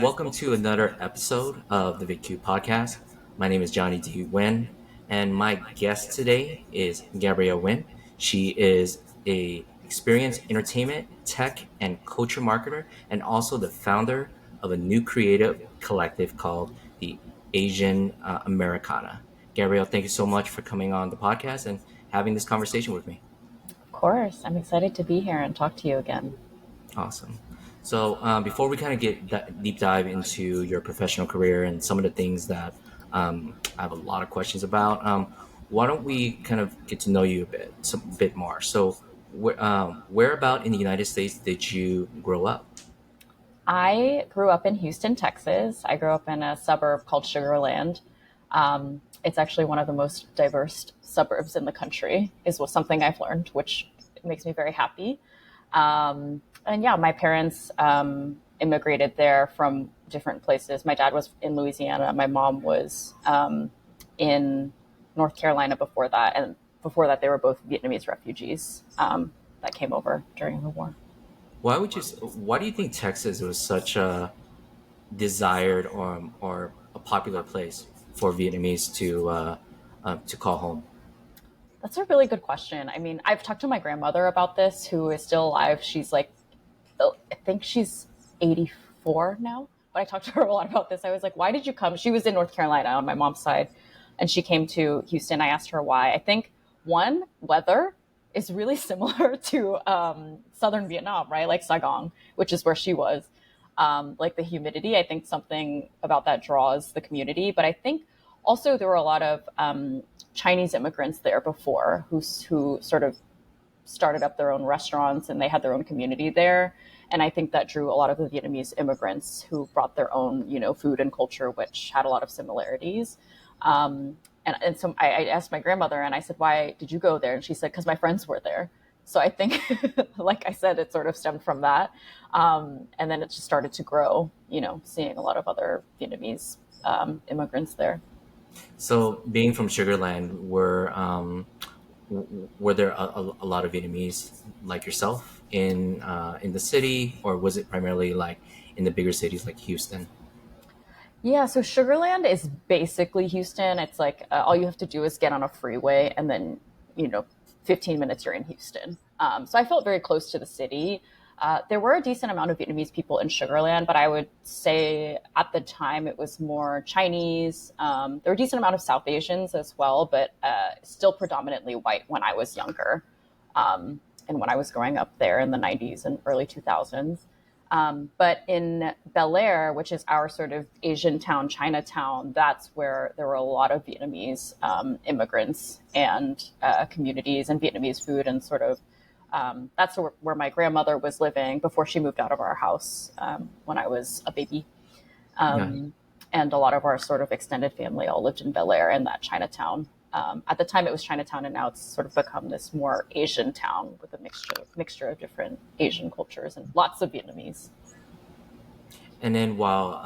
Welcome to another episode of the VidQ podcast. My name is Johnny D. Nguyen, and my guest today is Gabrielle Nguyen. She is a experienced entertainment, tech, and culture marketer, and also the founder of a new creative collective called the AZN Americana. Gabrielle, thank you so much for coming on the podcast and having this conversation with me. Of course. I'm excited to be here and talk to you again. Awesome. So before we kind of get deep dive into your professional career and some of the things that I have a lot of questions about, why don't we kind of get to know you a bit more? So, where about in the United States did you grow up? I grew up in Houston, Texas. I grew up in a suburb called Sugar Land. It's actually one of the most diverse suburbs in the country, is what something I've learned, which makes me very happy. And yeah, my parents immigrated there from different places. My dad was in Louisiana. My mom was in North Carolina before that. And before that, they were both Vietnamese refugees that came over during the war. Why do you think Texas was such a desired or a popular place for Vietnamese to call home? That's a really good question. I mean, I've talked to my grandmother about this, who is still alive. She's like, oh, I think she's 84 now. But I talked to her a lot about this. I was like, why did you come? She was in North Carolina on my mom's side, and she came to Houston. I asked her why. I think one, weather is really similar to southern Vietnam, right? Like Saigon, which is where she was. Like the humidity, I think something about that draws the community. But I think also there were a lot of Chinese immigrants there before who sort of started up their own restaurants and they had their own community there. And I think that drew a lot of the Vietnamese immigrants who brought their own, food and culture, which had a lot of similarities. And so I asked my grandmother and I said, why did you go there? And she said, because my friends were there. So I think, like I said, it sort of stemmed from that. And then it just started to grow, seeing a lot of other Vietnamese immigrants there. So, being from Sugarland, were there a lot of Vietnamese like yourself in the city, or was it primarily like in the bigger cities like Houston? Yeah, so Sugarland is basically Houston. It's like all you have to do is get on a freeway and then, you know, 15 minutes you're in Houston. So I felt very close to the city. There were a decent amount of Vietnamese people in Sugarland, but I would say at the time it was more Chinese. There were a decent amount of South Asians as well, but still predominantly white when I was younger and when I was growing up there in the 90s and early 2000s. But in Bel Air, which is our sort of Asian town, Chinatown, that's where there were a lot of Vietnamese immigrants and communities and Vietnamese food and sort of that's where my grandmother was living before she moved out of our house when I was a baby. Yeah. And a lot of our sort of extended family all lived in Bel Air in that Chinatown. At the time, it was Chinatown, and now it's sort of become this more Asian town with a mixture of different Asian cultures and lots of Vietnamese. And then while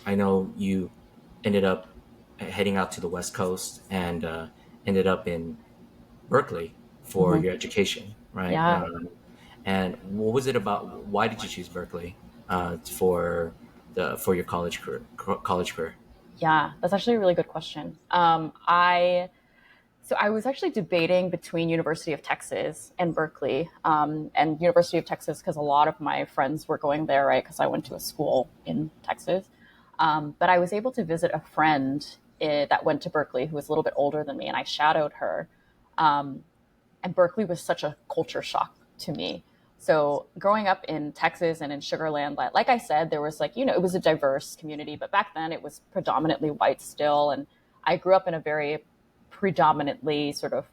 I know you ended up heading out to the West Coast and ended up in Berkeley for Hmm. your education, right? Yeah, And what was it about? Why did you choose Berkeley for your college career? yeah, that's actually a really good question. I was actually debating between University of Texas and Berkeley, and University of Texas because a lot of my friends were going there, right? Because I went to a school in Texas. But I was able to visit a friend that went to Berkeley who was a little bit older than me, and I shadowed her. Um, and Berkeley was such a culture shock to me. So growing up in Texas and in Sugarland, like I said, there was it was a diverse community, but back then it was predominantly white still. And I grew up in a very predominantly sort of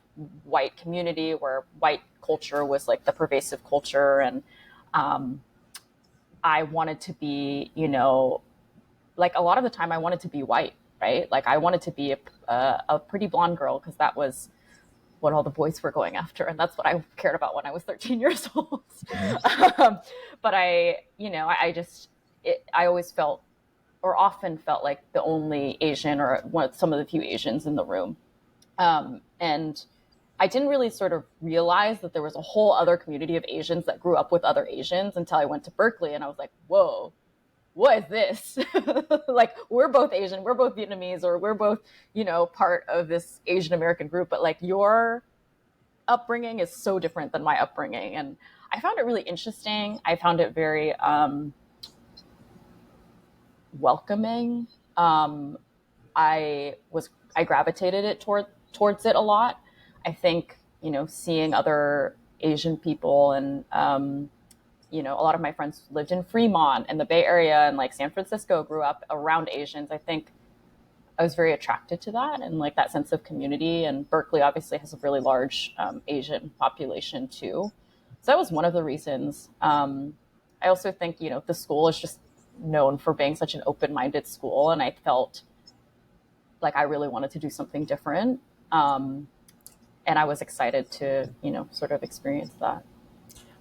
white community where white culture was like the pervasive culture. And um, I wanted to be, like a lot of the time I wanted to be white, right? Like I wanted to be a pretty blonde girl because that was what all the boys were going after. And that's what I cared about when I was 13 years old. Mhm. um, but I always felt or often felt like the only Asian or some of the few Asians in the room. And I didn't really sort of realize that there was a whole other community of Asians that grew up with other Asians until I went to Berkeley and I was like, whoa, what is this? Like, we're both Asian, we're both Vietnamese, or we're both, part of this Asian American group, but like your upbringing is so different than my upbringing. And I found it really interesting. I found it very welcoming. Um, I gravitated it towards it a lot. I think, seeing other Asian people, and a lot of my friends lived in Fremont and the Bay Area and like San Francisco, grew up around Asians. I think I was very attracted to that and like that sense of community. And Berkeley obviously has a really large Asian population too. So that was one of the reasons. I also think, the school is just known for being such an open-minded school. And I felt like I really wanted to do something different. And I was excited to, sort of experience that.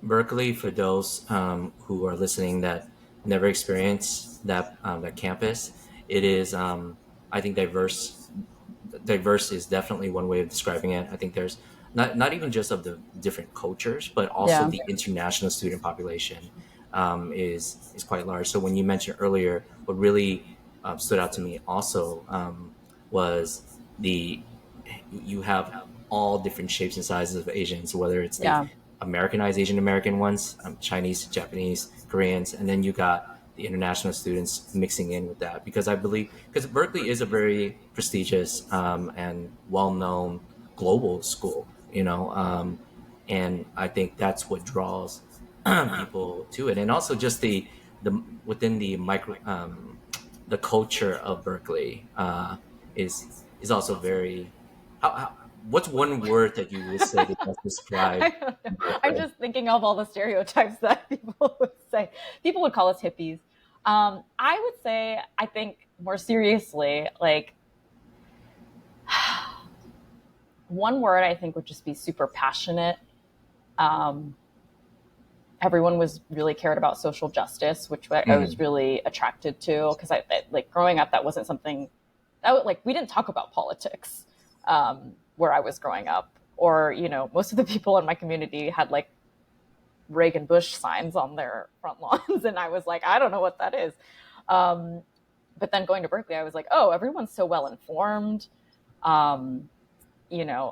Berkeley, for those who are listening that never experienced that campus, it is I think diverse. Diverse is definitely one way of describing it. I think there's not even just of the different cultures, but also Yeah. the international student population is quite large. So when you mentioned earlier, what really stood out to me also was the you have all different shapes and sizes of Asians, whether it's the Yeah. Americanized Asian American ones, Chinese, Japanese, Koreans, and then you got the international students mixing in with that. Because I believe, because Berkeley is a very prestigious and well-known global school, and I think that's what draws people to it, and also just the within the the culture of Berkeley is also very. What's one word that you would say to best describe I don't know. I'm Berkeley? just thinking of all the stereotypes that people would say. People would call us hippies. I would say, I think more seriously, like one word I think would just be super passionate. Um, Everyone was really cared about social justice, which I was Mhm. really attracted to because like growing up, that wasn't something like we didn't talk about politics where I was growing up, or most of the people in my community had like Reagan Bush signs on their front lawns, and I was like, I don't know what that is. Um, but then going to Berkeley, I was like, oh, everyone's so well informed. Um,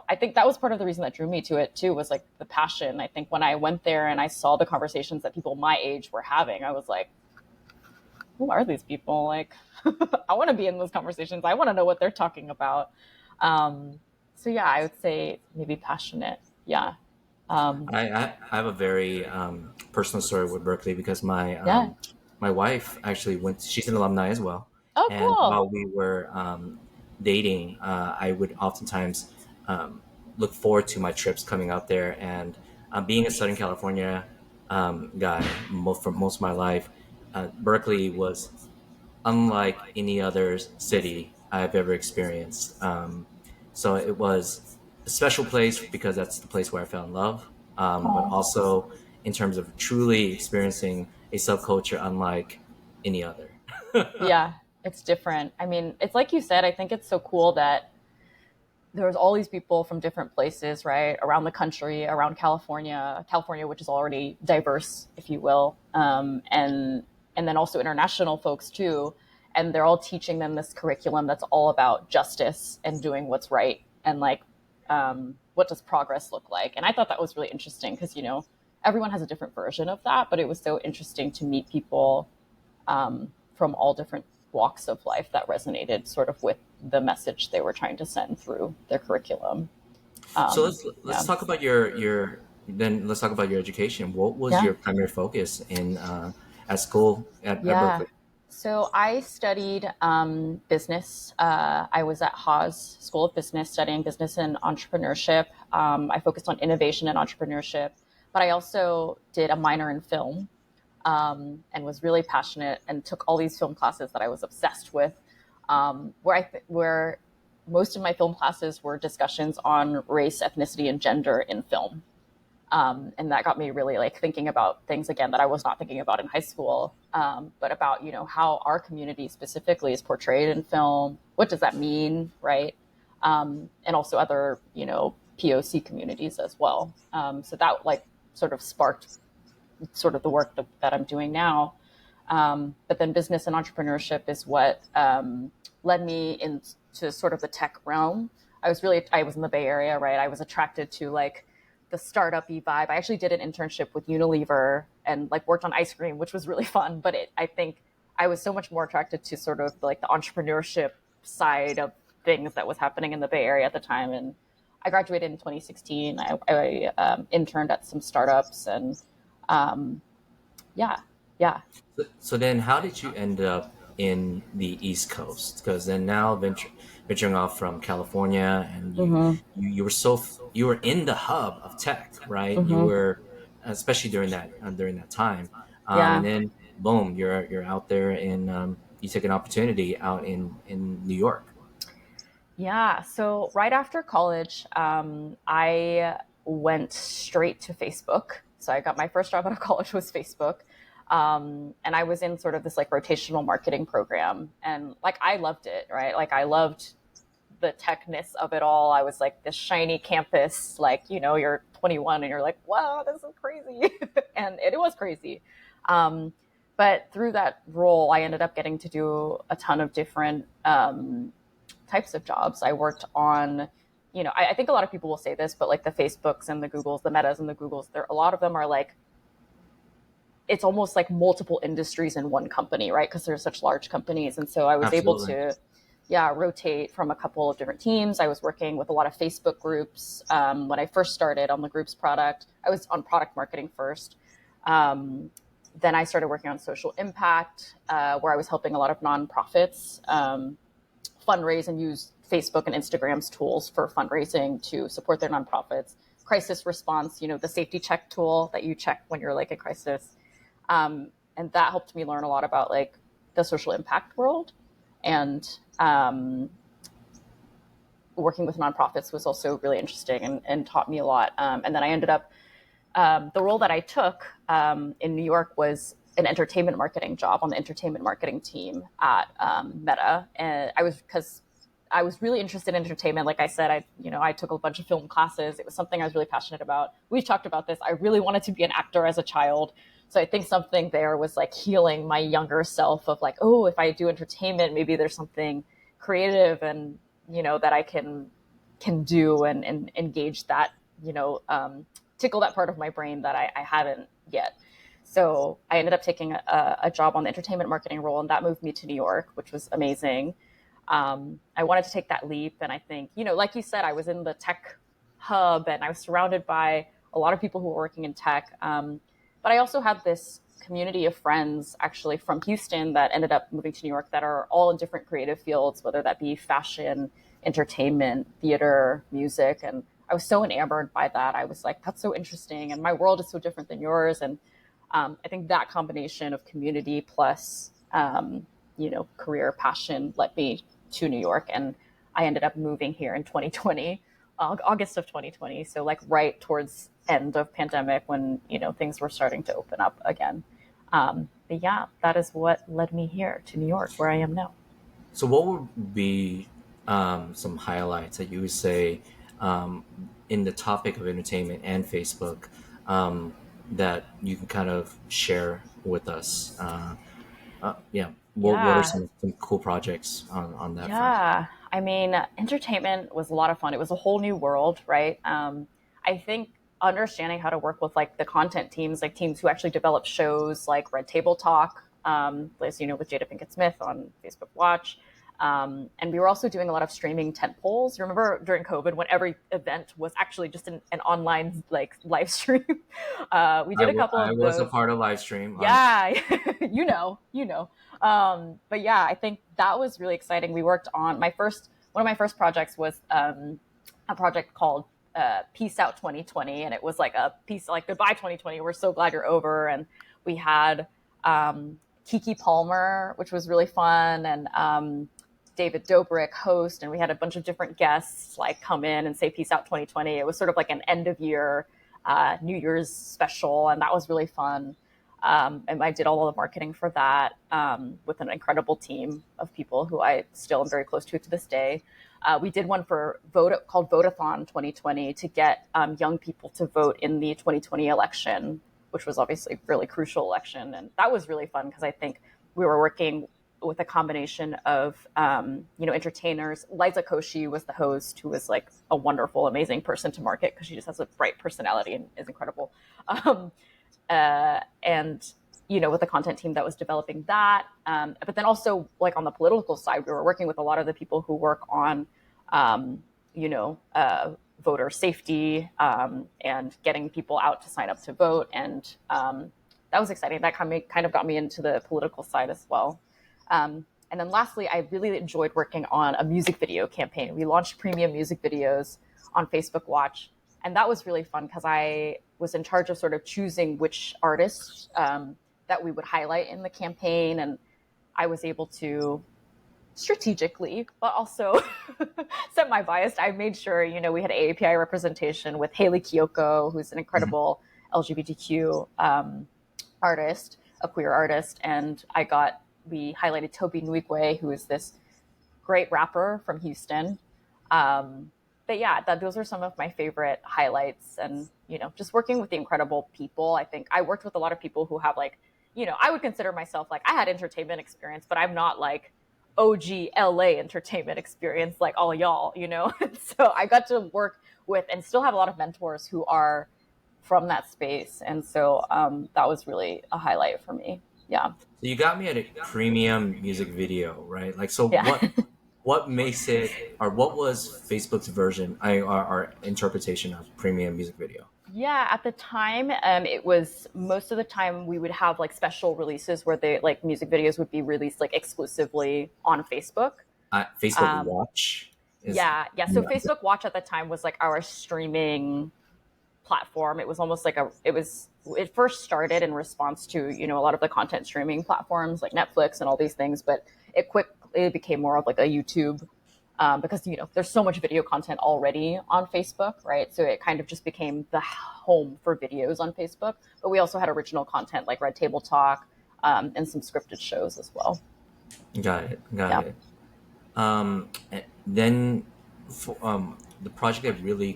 I think that was part of the reason that drew me to it too, was like the passion. I think when I went there and I saw the conversations that people my age were having, I was like, who are these people? Like, I want to be in those conversations. I want to know what they're talking about. Um, so yeah, I would say maybe passionate. Yeah. Um, I have a very personal story with Berkeley because yeah. my wife actually went. She's an alumni as well, Oh, and cool. while we were dating, I would oftentimes look forward to my trips coming out there. And being a Southern California guy for most of my life, Berkeley was unlike any other city I've ever experienced. So it was a special place because that's the place where I fell in love, but Oh. also in terms of truly experiencing a subculture unlike any other. Yeah, it's different. I mean, it's like you said, I think it's so cool that there's all these people from different places, right, around the country, around California, which is already diverse, if you will, and then also international folks too, and they're all teaching them this curriculum that's all about justice and doing what's right, and like, what does progress look like? And I thought that was really interesting because everyone has a different version of that, but it was so interesting to meet people from all different walks of life that resonated sort of with the message they were trying to send through their curriculum. So let's Yeah. talk about your education. What was Yeah. your primary focus in at school at Yeah. Berkeley? So I studied business. I was at Haas School of Business studying business and entrepreneurship. I focused on innovation and entrepreneurship, but I also did a minor in film and was really passionate and took all these film classes that I was obsessed with. Where most of my film classes were discussions on race, ethnicity, and gender in film. And that got me really like thinking about things again that I was not thinking about in high school, but about how our community specifically is portrayed in film. What does that mean, right? And also other POC communities as well. So that like sort of sparked sort of the work that I'm doing now. But then business and entrepreneurship is what led me into sort of the tech realm. I was in the Bay Area, right? I was attracted to like the startup-y vibe. I actually did an internship with Unilever and like worked on ice cream, which was really fun. But I think I was so much more attracted to sort of like the entrepreneurship side of things that was happening in the Bay Area at the time. And I graduated in 2016. I interned at some startups and um, yeah, yeah. So then, how did you end up in the East Coast? Because then now venturing off from California, and Mm-hmm. you were you were in the hub of tech, right? You Mm-hmm. were, especially during that time, and Yeah. then boom, you're out there in you took an opportunity out in New York. Yeah. So right after college, I went straight to Facebook. So I got my first job out of college was Facebook. And I was in sort of this like rotational marketing program. And like I loved it, right? Like I loved the techness of it all. I was like this shiny campus, like, you're 21 and you're like, wow, this is crazy. And it was crazy. Um, but through that role, I ended up getting to do a ton of different types of jobs. I worked on, I think a lot of people will say this, but like the Facebooks and the Googles, the Metas and the Googles, there a lot of them are like it's almost like multiple industries in one company, right? Because they're such large companies. And so I was able Absolutely. to, yeah, rotate from a couple of different teams. I was working with a lot of Facebook groups. When I first started on the groups product, I was on product marketing first. Um, then I started working on social impact, where I was helping a lot of nonprofits fundraise and use Facebook and Instagram's tools for fundraising to support their nonprofits. Crisis response, the safety check tool that you check when you're like in crisis. And that helped me learn a lot about like the social impact world. And working with nonprofits was also really interesting and taught me a lot. And then I ended up, the role that I took in New York was an entertainment marketing job on the entertainment marketing team at Meta. And because I was really interested in entertainment. Like I said, I took a bunch of film classes. It was something I was really passionate about. We've talked about this. I really wanted to be an actor as a child. So I think something there was like healing my younger self of like, oh, if I do entertainment, maybe there's something creative and, that I can do and engage that, tickle that part of my brain that I haven't yet. So I ended up taking a job on the entertainment marketing role, and that moved me to New York, which was amazing. I wanted to take that leap. And I think, like you said, I was in the tech hub and I was surrounded by a lot of people who were working in tech. But I also had this community of friends actually from Houston that ended up moving to New York that are all in different creative fields, whether that be fashion, entertainment, theater, music. And I was so enamored by that. I was like, that's so interesting. And my world is so different than yours. And I think that combination of community plus, career passion led me to New York. And I ended up moving here in 2020, August of 2020. So like right towards end of pandemic when, things were starting to open up again. But yeah, that is what led me here to New York, where I am now. So, what would be some highlights that you would say um, in the topic of entertainment and Facebook that you can kind of share with us? Yeah, what are Yeah, some cool projects on that front? yeah. I mean, entertainment was a lot of fun. It was a whole new world, right? I think understanding how to work with like the content teams, like teams who actually develop shows like Red Table Talk, as you know, with Jada Pinkett Smith on Facebook Watch. And we were also doing a lot of streaming tent poles. You remember during COVID when every event was actually just an online like live stream? We did a couple I of was a those. part of live stream. Yeah, you know. But yeah, I think that was really exciting. We worked on one of my first projects was a project called Peace Out 2020, and it was like a piece like Goodbye 2020. We're so glad you're over, and we had Kiki Palmer, which was really fun, and David Dobrik host, and we had a bunch of different guests like come in and say Peace Out 2020. It was sort of like an end of year New Year's special, and that was really fun. And I did all of the marketing for that with an incredible team of people who I still am very close to this day. We did one for called Votathon 2020 to get young people to vote in the 2020 election. which was obviously a really crucial election. And that was really fun because I think we were working with a combination of entertainers. Liza Koshy was the host, who was like a wonderful, amazing person to market because she just has a bright personality and is incredible. Um, and with the content team that was developing that, but then also like on the political side, we were working with a lot of the people who work on um, voter safety, and getting people out to sign up to vote. And that was exciting. That kind of got me into the political side as well. And then lastly, I really enjoyed working on a music video campaign. We launched premium music videos on Facebook Watch. And that was really fun because I was in charge of sort of choosing which artists that we would highlight in the campaign. And I was able to strategically, but also semi-biased. I made sure, we had AAPI representation with Haley Kiyoko, who's an incredible LGBTQ artist, a queer artist, and we highlighted Toby Nwigwe, who is this great rapper from Houston. But yeah, those are some of my favorite highlights, and just working with the incredible people. I think I worked with a lot of people who have I would consider myself like I had entertainment experience, but I'm not like OG LA entertainment experience like all y'all, So I got to work with and still have a lot of mentors who are from that space. And so that was really a highlight for me. Yeah. So you got me at a premium music video, right? Like, so Yeah. what makes it, or what was Facebook's version, our interpretation of premium music video? Yeah, at the time, it was most of the time we would have like special releases where they like music videos would be released like exclusively on Facebook. Facebook Um, Watch is. yeah. So Facebook Watch at the time was like our streaming platform. It was almost like it first started in response to, a lot of the content streaming platforms like Netflix and all these things, but it quickly became more of like a YouTube, because, there's so much video content already on Facebook, right? So it kind of just became the home for videos on Facebook, but we also had original content like Red Table Talk, and some scripted shows as well. Got it. Yeah. Got it. Then the project that really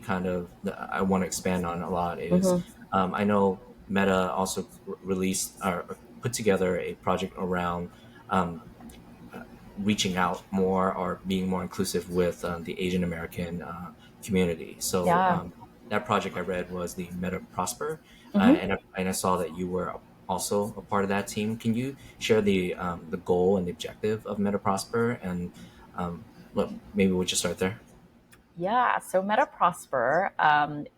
that I want to expand on a lot is, Mm-hmm. I know Meta also released or put together a project around um, reaching out more or being more inclusive with the Asian American community. So Yeah. that project I read was the Meta Prosper, Mm-hmm. and I saw that you were also a part of that team. Can you share the goal and the objective of Meta Prosper, and well, maybe we'll just start there. Yeah, so Meta Prosper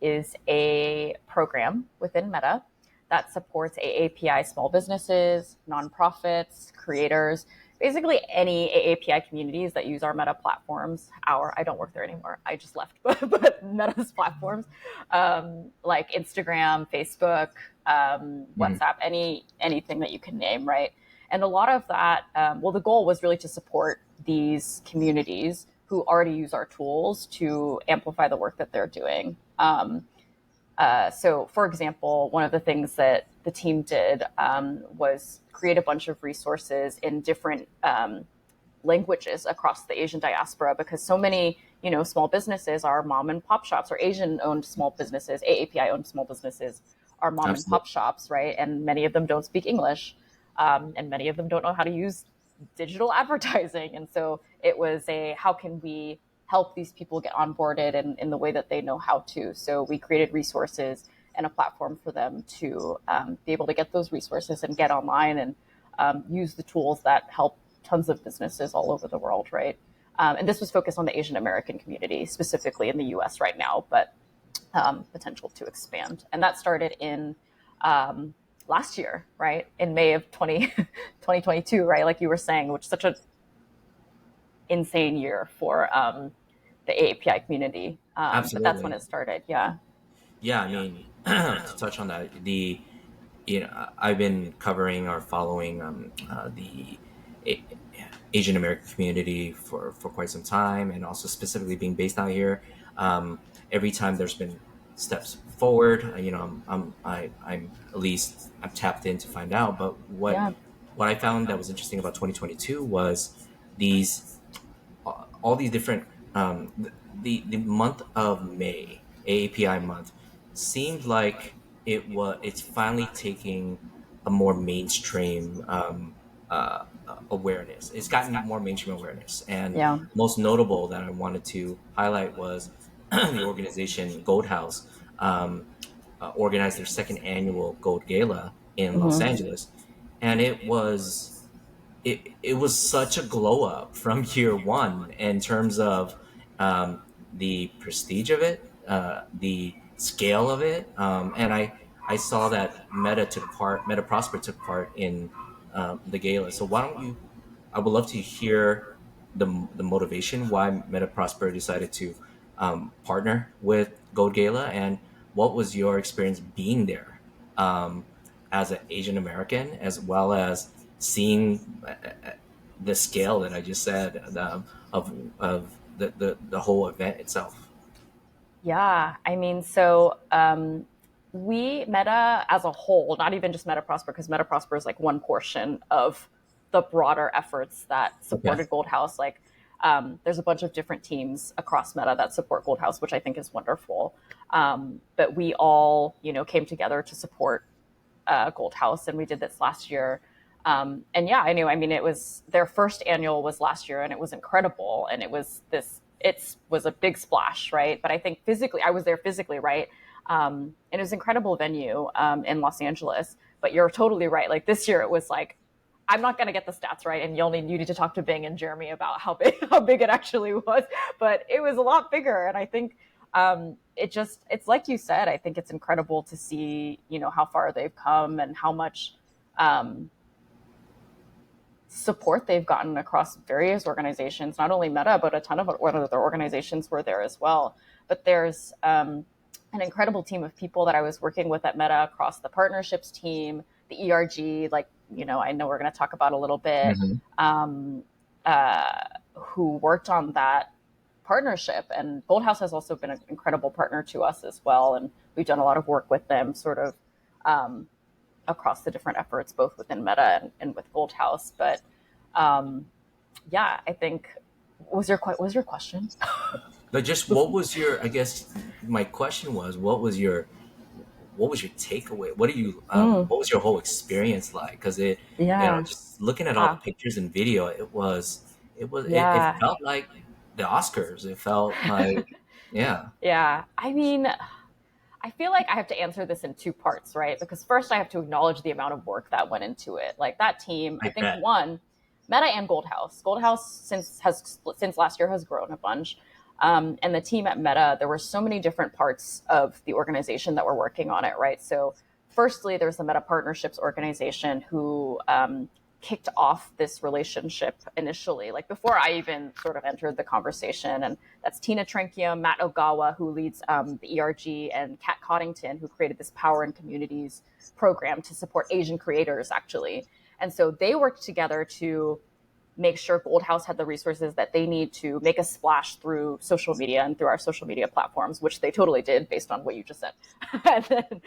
is a program within Meta that supports AAPI small businesses, nonprofits, creators, basically any AAPI communities that use our Meta platforms. I don't work there anymore. I just left, but Meta's platforms, like Instagram, Facebook, Mhm. WhatsApp, anything that you can name, right? And a lot of that, the goal was really to support these communities who already use our tools to amplify the work that they're doing. So, for example, one of the things that the team did was create a bunch of resources in different languages across the Asian diaspora, because so many, small businesses are mom and pop shops, or Asian owned small businesses, AAPI owned small businesses are mom and pop Absolutely. shops, right? And many of them don't speak English, and many of them don't know how to use digital advertising. And so it was how can we help these people get onboarded in the way that they know how to? So we created resources and a platform for them to be able to get those resources and get online and use the tools that help tons of businesses all over the world, right? And this was focused on the Asian American community, specifically in the US right now, but potential to expand. And that started in last year, right? In May of 2022, right? Like you were saying, which is such an insane year for the AAPI community. But that's when Absolutely. it started. Yeah. Yeah, I mean, to touch on that, I've been covering or following the A- Asian American community for quite some time, and also specifically being based out here. Every time there's been steps forward, I'm at least I'm tapped in to find out. But Yeah. what I found that was interesting about 2022 was these all these different the month of May, AAPI month, seemed like it's finally taking a more mainstream awareness. It's gotten more mainstream awareness, and Yeah. most notable that I wanted to highlight was the organization Gold House organized their second annual Gold Gala in Los Hmm. Angeles, and it was such a glow up from year one in terms of the prestige of it, the scale of it, and I saw that Meta Prosper took part in the gala. So why don't you? I would love to hear the motivation why Meta Prosper decided to partner with Gold Gala, and what was your experience being there as an Asian American, as well as seeing the scale that I just said of the whole event itself. Yeah, I mean, so we Meta as a whole, not even just Meta Prosper, because Meta Prosper is like one portion of the broader efforts that Okay. supported Gold House. Like, there's a bunch of different teams across Meta that support Gold House, which I think is wonderful. But we all, came together to support Gold House, and we did this last year. And yeah, I knew. I mean, it was their first annual was last year, and it was incredible. And it was this. It was a big splash, right? But I think physically, I was there physically, right? And it was an incredible venue in Los Angeles. But you're totally right. Like this year, it was like I'm not going to get the stats right, and you need to talk to Bing and Jeremy about how big it actually was. But it was a lot bigger, and I think it's like you said. I think it's incredible to see how far they've come and how much um, support they've gotten across various organizations. Not only Meta, but a ton of other organizations were there as well. But there's an incredible team of people that I was working with at Meta across the partnerships team, the ERG, like, I know we're going to talk about a little bit, Hmm. um, uh, who worked on that partnership. And Gold House has also been an incredible partner to us as well. And we've done a lot of work with them sort of um, across the different efforts, both within Meta and with Gold House. But yeah, I think, what was your question? But just what was your? I guess my question was, what was your takeaway? Mm, What was your whole experience like? Because yeah. just looking at all the Ah, pictures and video, it yeah. felt like the Oscars. It felt like, yeah, Yeah. I mean, I feel like I have to answer this in two parts, right? Because first, I have to acknowledge the amount of work that went into it. Like that team, I I think bet. one, Meta and Gold House. Gold House since last year has grown a bunch, and the team at Meta, there were so many different parts of the organization that were working on it, right? So, firstly, there's the Meta Partnerships organization who kicked off this relationship initially, like before I even sort of entered the conversation. And that's Tina Trankium, Matt Ogawa, who leads the ERG, and Kat Coddington, who created this Power in Communities program to support Asian creators, actually. And so they worked together to make sure Gold House had the resources that they need to make a splash through social media and through our social media platforms, which they totally did based on what you just said. And then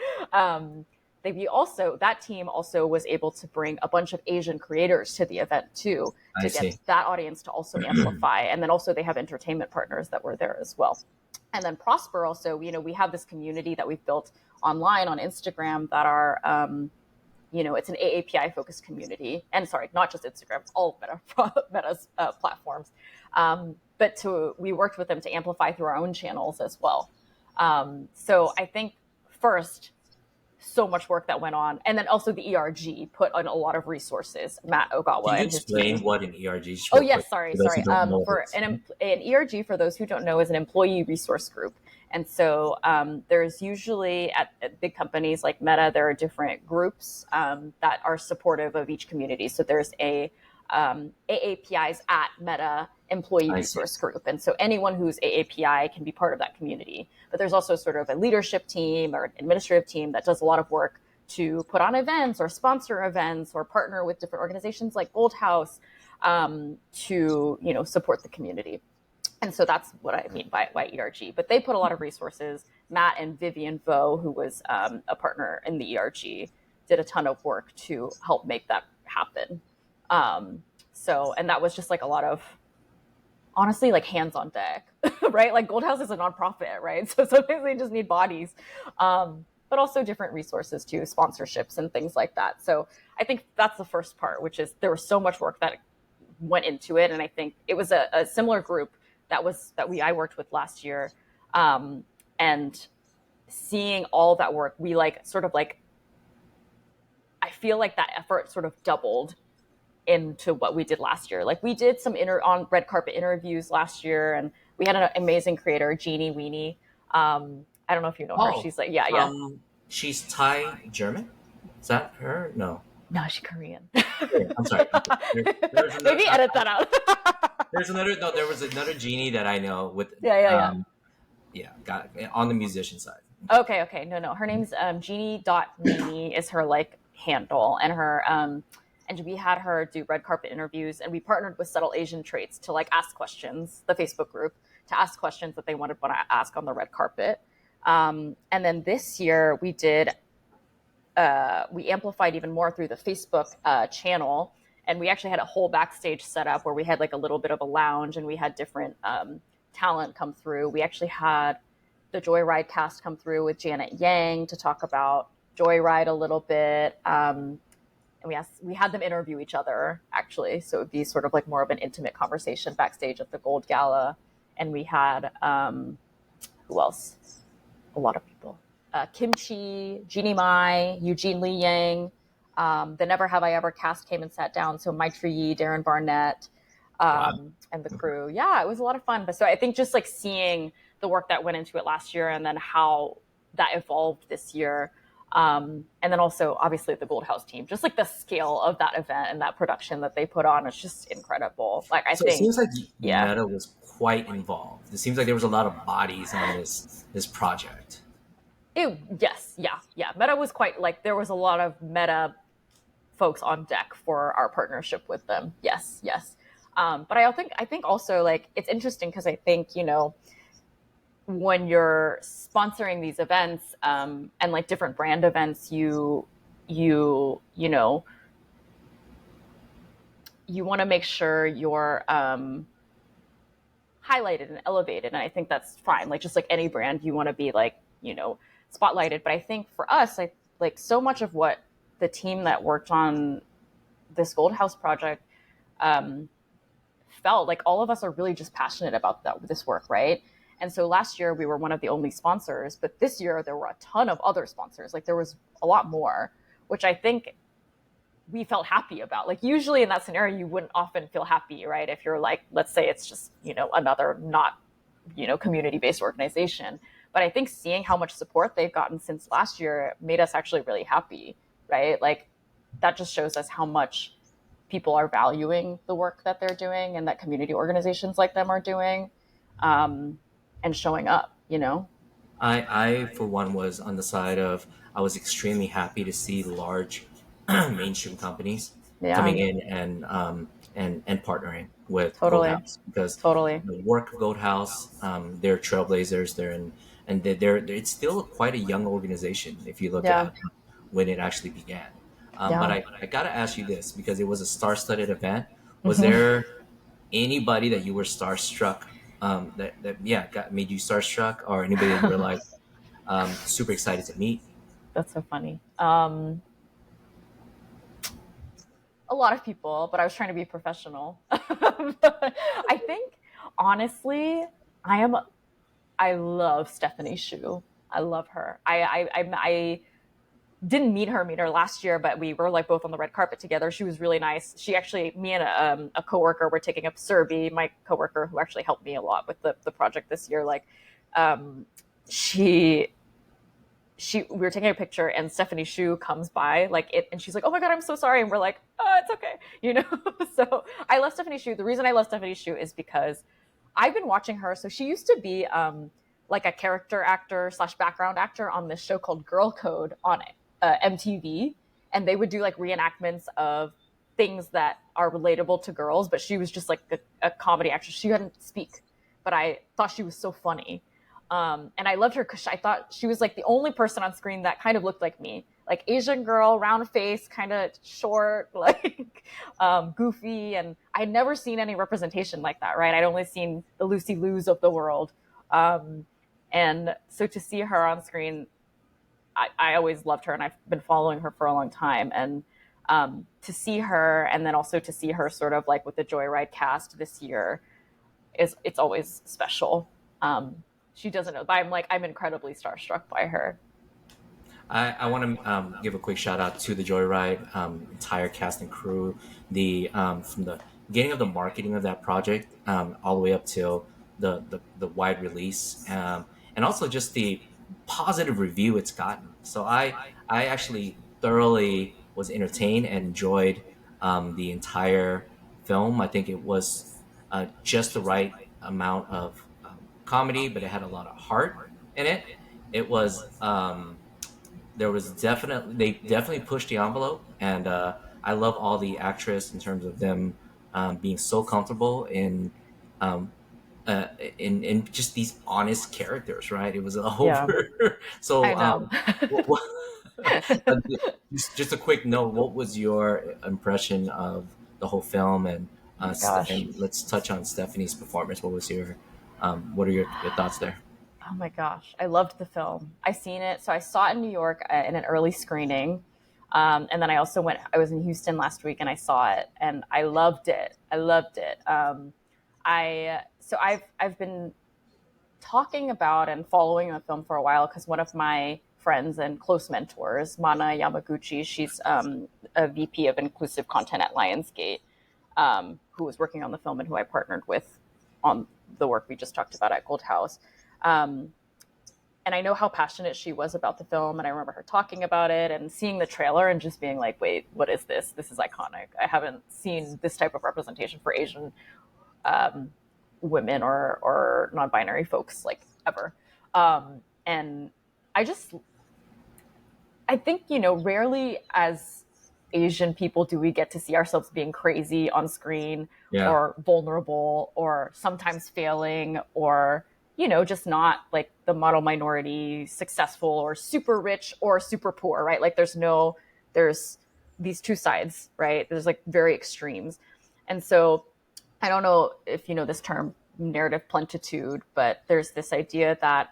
that team also was able to bring a bunch of Asian creators to the event too, I to get see. that audience to also amplify. And then also they have entertainment partners that were there as well. And then Prosper also, we have this community that we've built online on Instagram that are it's an AAPI focused community, and sorry, not just Instagram, it's all Meta's platforms. But we worked with them to amplify through our own channels as well. So I think first, so much work that went on, and then also the ERG put on a lot of resources. Matt Can Ogawa you and his team. explain what an ERG is Oh real quick yes, sorry, for those who sorry. don't know what For it's? an ERG, for those who don't know, is an employee resource group, and so there's usually at big companies like Meta, there are different groups that are supportive of each community. So there's AAPI's at Meta employee I see. resource group, and so anyone who's AAPI can be part of that community. But there's also sort of a leadership team or an administrative team that does a lot of work to put on events or sponsor events or partner with different organizations like Gold House to support the community. And so that's what I mean by ERG. But they put a lot of resources. Matt and Vivian Vo, who was a partner in the ERG, did a ton of work to help make that happen. And that was just like a lot of, honestly, like hands on deck, right? Like Gold House is a nonprofit, right? So sometimes they just need bodies. but also different resources too, sponsorships and things like that. So I think that's the first part, which is there was so much work that went into it. And I think it was a similar group I worked with last year. And seeing all that work, we like sort of like, I feel like that effort sort of doubled into what we did last year. Like we did some on red carpet interviews last year, and we had an amazing creator, Jeannie Weenie. I don't know if you know her. Oh, She's like, yeah. she's Thai German. Is that her? No. No, she's Korean. Yeah, I'm sorry. There's another. Maybe edit that out. There's another. No, there was another genie that I know with. Yeah. Yeah, got it. On the musician side. Okay. No. Her name's Jeannie.Weenie is her like handle, and her and we had her do red carpet interviews, and we partnered with Subtle Asian Traits to like ask questions, the Facebook group, to ask questions that they want to ask on the red carpet. And then this year we did, we amplified even more through the Facebook channel, and we actually had a whole backstage setup where we had like a little bit of a lounge, and we had different talent come through. We actually had the Joyride cast come through with Janet Yang to talk about Joyride a little bit. And we had them interview each other, actually. So it would be sort of like more of an intimate conversation backstage at the Gold Gala. And we had, who else? A lot of people. Kimchi, Jeannie Mai, Eugene Lee Yang. The Never Have I Ever cast came and sat down. So Maitri Yi, Darren Barnett, Wow. and the crew. Yeah, it was a lot of fun. But so I think just like seeing the work that went into it last year and then how that evolved this year. And then also obviously the Gold House team, just like the scale of that event and that production that they put on is just incredible. Like I So it think, seems like yeah, Meta was quite involved. It seems like there was a lot of bodies on this project. yes, yeah. Meta was quite like there was a lot of Meta folks on deck for our partnership with them. Yes. But I think also like it's interesting because I think, you know, when you're sponsoring these events and like different brand events, you know, you want to make sure you're highlighted and elevated, and I think that's fine. Like just like any brand, you want to be like, you know, spotlighted. But I think for us, like so much of what the team that worked on this Gold House project felt like all of us are really just passionate about this work, right? And so last year we were one of the only sponsors, but this year there were a ton of other sponsors. Like there was a lot more, which I think we felt happy about. Like usually in that scenario, you wouldn't often feel happy, right? If you're like, let's say it's just, you know, another not, you know, community-based organization. But I think seeing how much support they've gotten since last year made us actually really happy, right? Like that just shows us how much people are valuing the work that they're doing and that community organizations like them are doing. And showing up, you know? I for one was on the side of I was extremely happy to see large mainstream companies Yeah, coming in and partnering with Gold totally. House because Totally. the work of Gold House, they're trailblazers. They're in and they're it's still quite a young organization if you look Yeah. at when it actually began. But Yeah. I got to ask you this because it was a star-studded event. Was Hmm. there anybody that you were starstruck made you starstruck or anybody that you were like super excited to meet? That's so funny. A lot of people, but I was trying to be professional. I think, honestly, I love Stephanie Shu. I love her. I didn't meet her last year, but we were like both on the red carpet together. She was really nice. She actually, me and a coworker were taking up Serbi, my coworker who actually helped me a lot with the project this year. Like, um, she we were taking a picture and Stephanie Shu comes by like it and she's like, oh my god, I'm so sorry, and we're like, oh, it's okay, you know. So I love Stephanie Shu. The reason I love Stephanie Shu is because I've been watching her. So she used to be like a character actor slash background actor on this show called Girl Code on MTV, and they would do like reenactments of things that are relatable to girls, but she was just like a comedy actress. She couldn't speak, but I thought she was so funny. And I loved her because I thought she was like the only person on screen that kind of looked like me, like Asian girl, round face, kind of short, like goofy. And I'd never seen any representation like that, right? I'd only seen the Lucy Liu's of the world. And so to see her on screen, I always loved her, and I've been following her for a long time. And to see her, and then also to see her sort of like with the Joyride cast this year, is it's always special. She doesn't know, but I'm incredibly starstruck by her. I want to give a quick shout out to the Joyride entire cast and crew. The from the beginning of the marketing of that project all the way up till the wide release, and also just the positive review it's gotten. So I actually thoroughly was entertained and enjoyed the entire film. I think it was just the right amount of comedy, but it had a lot of heart in it. It was. There was definitely they definitely pushed the envelope, and I love all the actress in terms of them being so comfortable um, in just these honest characters, right? It was Yeah, over. I So know. uh, just a quick note: what was your impression of the whole film? Oh my gosh. And let's touch on Stephanie's performance. What are your thoughts there? Oh my gosh, I loved the film. I seen it. So I saw it in New York in an early screening, and then I also went. I was in Houston last week and I saw it, and I loved it. I loved it. I've been talking about and following the film for a while because one of my friends and close mentors, Mana Yamaguchi, she's a VP of inclusive content at Lionsgate, who was working on the film and who I partnered with on the work we just talked about at Gold House. Um, and I know how passionate she was about the film, and I remember her talking about it and seeing the trailer and just being like, "Wait, what is this? This is iconic. I haven't seen this type of representation for Asian women or non-binary folks like ever." And I just I think, rarely as Asian people do we get to see ourselves being crazy on screen Yeah, or vulnerable or sometimes failing or, just not like the model minority, successful or super rich or super poor, right? Like there's these two sides, right? There's like very extremes. And so I don't know if you know this term, narrative plentitude, but there's this idea that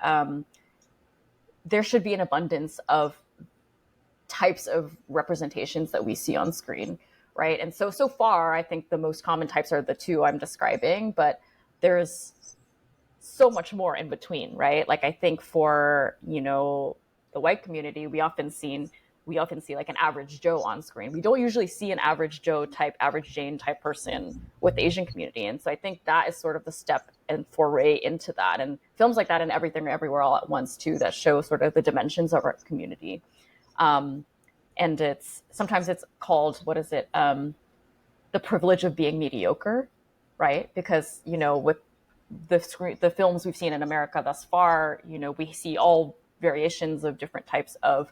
there should be an abundance of types of representations that we see on screen, right? And so far, I think the most common types are the two I'm describing, but there's so much more in between, right? Like I think for the white community, we often see like an average Joe on screen. We don't usually see an average Joe type, average Jane type person with the Asian community, and so I think that is sort of the step and foray into that. And films like that and Everything Everywhere All at Once too, that show sort of the dimensions of our community. Um, and it's called, what is it, the privilege of being mediocre, right? Because with the films we've seen in America thus far, we see all variations of different types of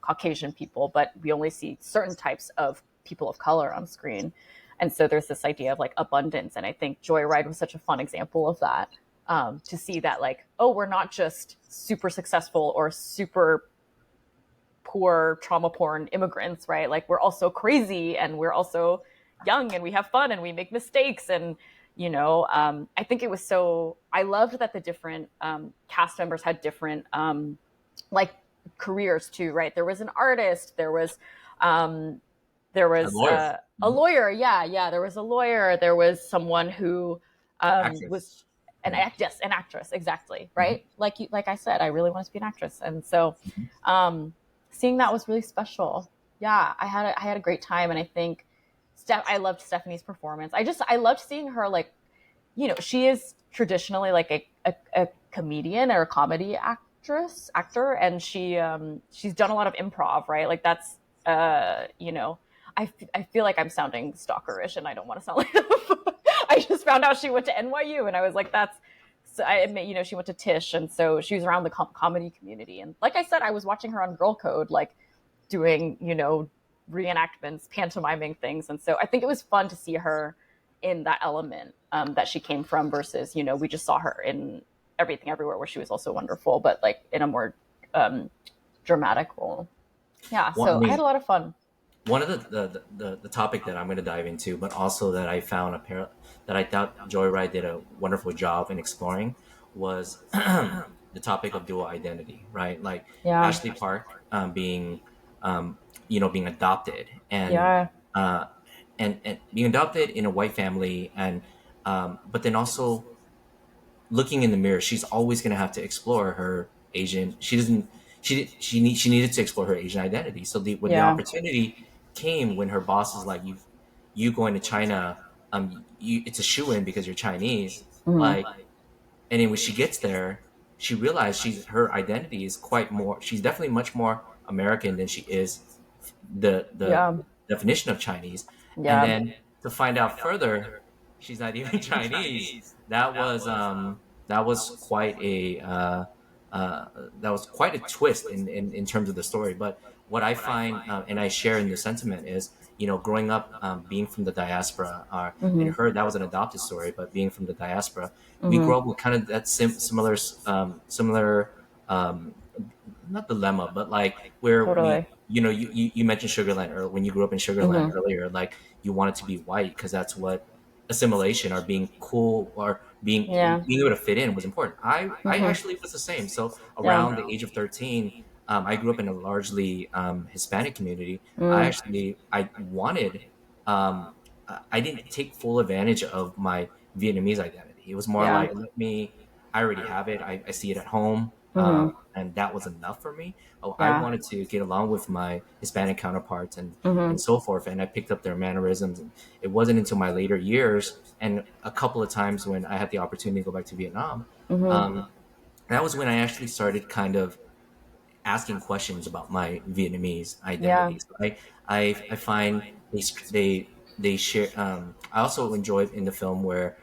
Caucasian people, but we only see certain types of people of color on screen. And so there's this idea of like abundance, and I think Joyride was such a fun example of that. To see that, like, oh, we're not just super successful or super poor trauma porn immigrants, right? Like we're also crazy and we're also young and we have fun and we make mistakes. And I think it was so, I loved that the different cast members had different like careers too, right? There was an artist, um, there a was lawyer, a lawyer, yeah, there was a lawyer, there was someone who actress. was Yeah. yes, an actress, exactly, Mhm. right? Like I said, I really wanted to be an actress, and so um, seeing that was really special. Yeah, I had a great time, and I think I loved Stephanie's performance. I loved seeing her, like, she is traditionally like a comedian or a comedy actor, and she's done a lot of improv, right? Like that's uh, you know, I feel like I'm sounding stalkerish, and I don't want to sound like I just found out she went to NYU, and I was like, that's. So I admit, she went to Tisch, and so she was around the comedy community. And like I said, I was watching her on Girl Code, like doing, reenactments, pantomiming things. And so I think it was fun to see her in that element that she came from versus, we just saw her in Everything Everywhere, where she was also wonderful, but like in a more um, dramatic role. Yeah, Well, I so I had a mean, lot of fun. one of the topic that I'm going to dive into, but also that I found that I thought Joyride did a wonderful job in exploring was the topic of dual identity, right? Like Yeah. Ashley Park being, being adopted, Yeah. uh, and being adopted in a white family, and but then also looking in the mirror, she's always going to have to explore her Asian. She doesn't. She needed to explore her Asian identity. So when the Yeah. opportunity came, when her boss is like, you going to China, it's a shoe in because you're Chinese. Hmm. Like, and then when she gets there, she realized her identity is quite more. She's definitely much more American than she is the Yeah. definition of Chinese. And Yeah. then to find out further, she's not even Chinese. That was that was quite a that was quite a twist in terms of the story. But what I find, and I share in the sentiment, is growing up, being from the diaspora, and Hmm. her, that was an adopted story, but being from the diaspora, we Hmm. grow up with kind of that similar um, not dilemma, but like where we, Totally. you mentioned Sugarland, or when you grew up in Sugarland Hmm. earlier, like you wanted to be white because that's what assimilation, or being cool, or Yeah. being able to fit in was important. I Hmm. actually was the same. So Yeah. around the age of 13, I grew up in a largely Hispanic community. Mm. I wanted, I didn't take full advantage of my Vietnamese identity. It was more Yeah. like, I already have it. I see it at home. Hmm. And that was enough for me. Oh, I Yeah. wanted to get along with my Hispanic counterparts, Hmm. and so forth. And I picked up their mannerisms. And it wasn't until my later years, and a couple of times when I had the opportunity to go back to Vietnam, Hmm. um, that was when I actually started kind of asking questions about my Vietnamese Yeah. identity. So I find they share. I also enjoyed in the film where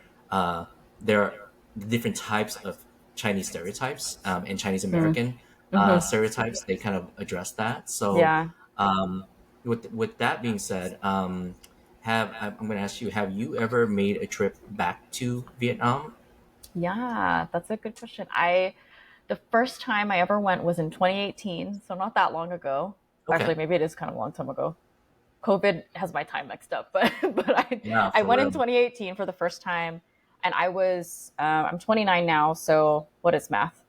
there are the different types of Chinese stereotypes, and Chinese Mm. American Hmm. stereotypes. They kind of address that. So Yeah. with that being said, I'm going to ask you: have you ever made a trip back to Vietnam? Yeah. That's a good question. The first time I ever went was in 2018, so not that long ago. Okay, Actually, maybe it is kind of a long time ago. COVID has my time mixed up, but yeah, I for went in real. 2018 for the first time, and I'm 29 now, so what is math?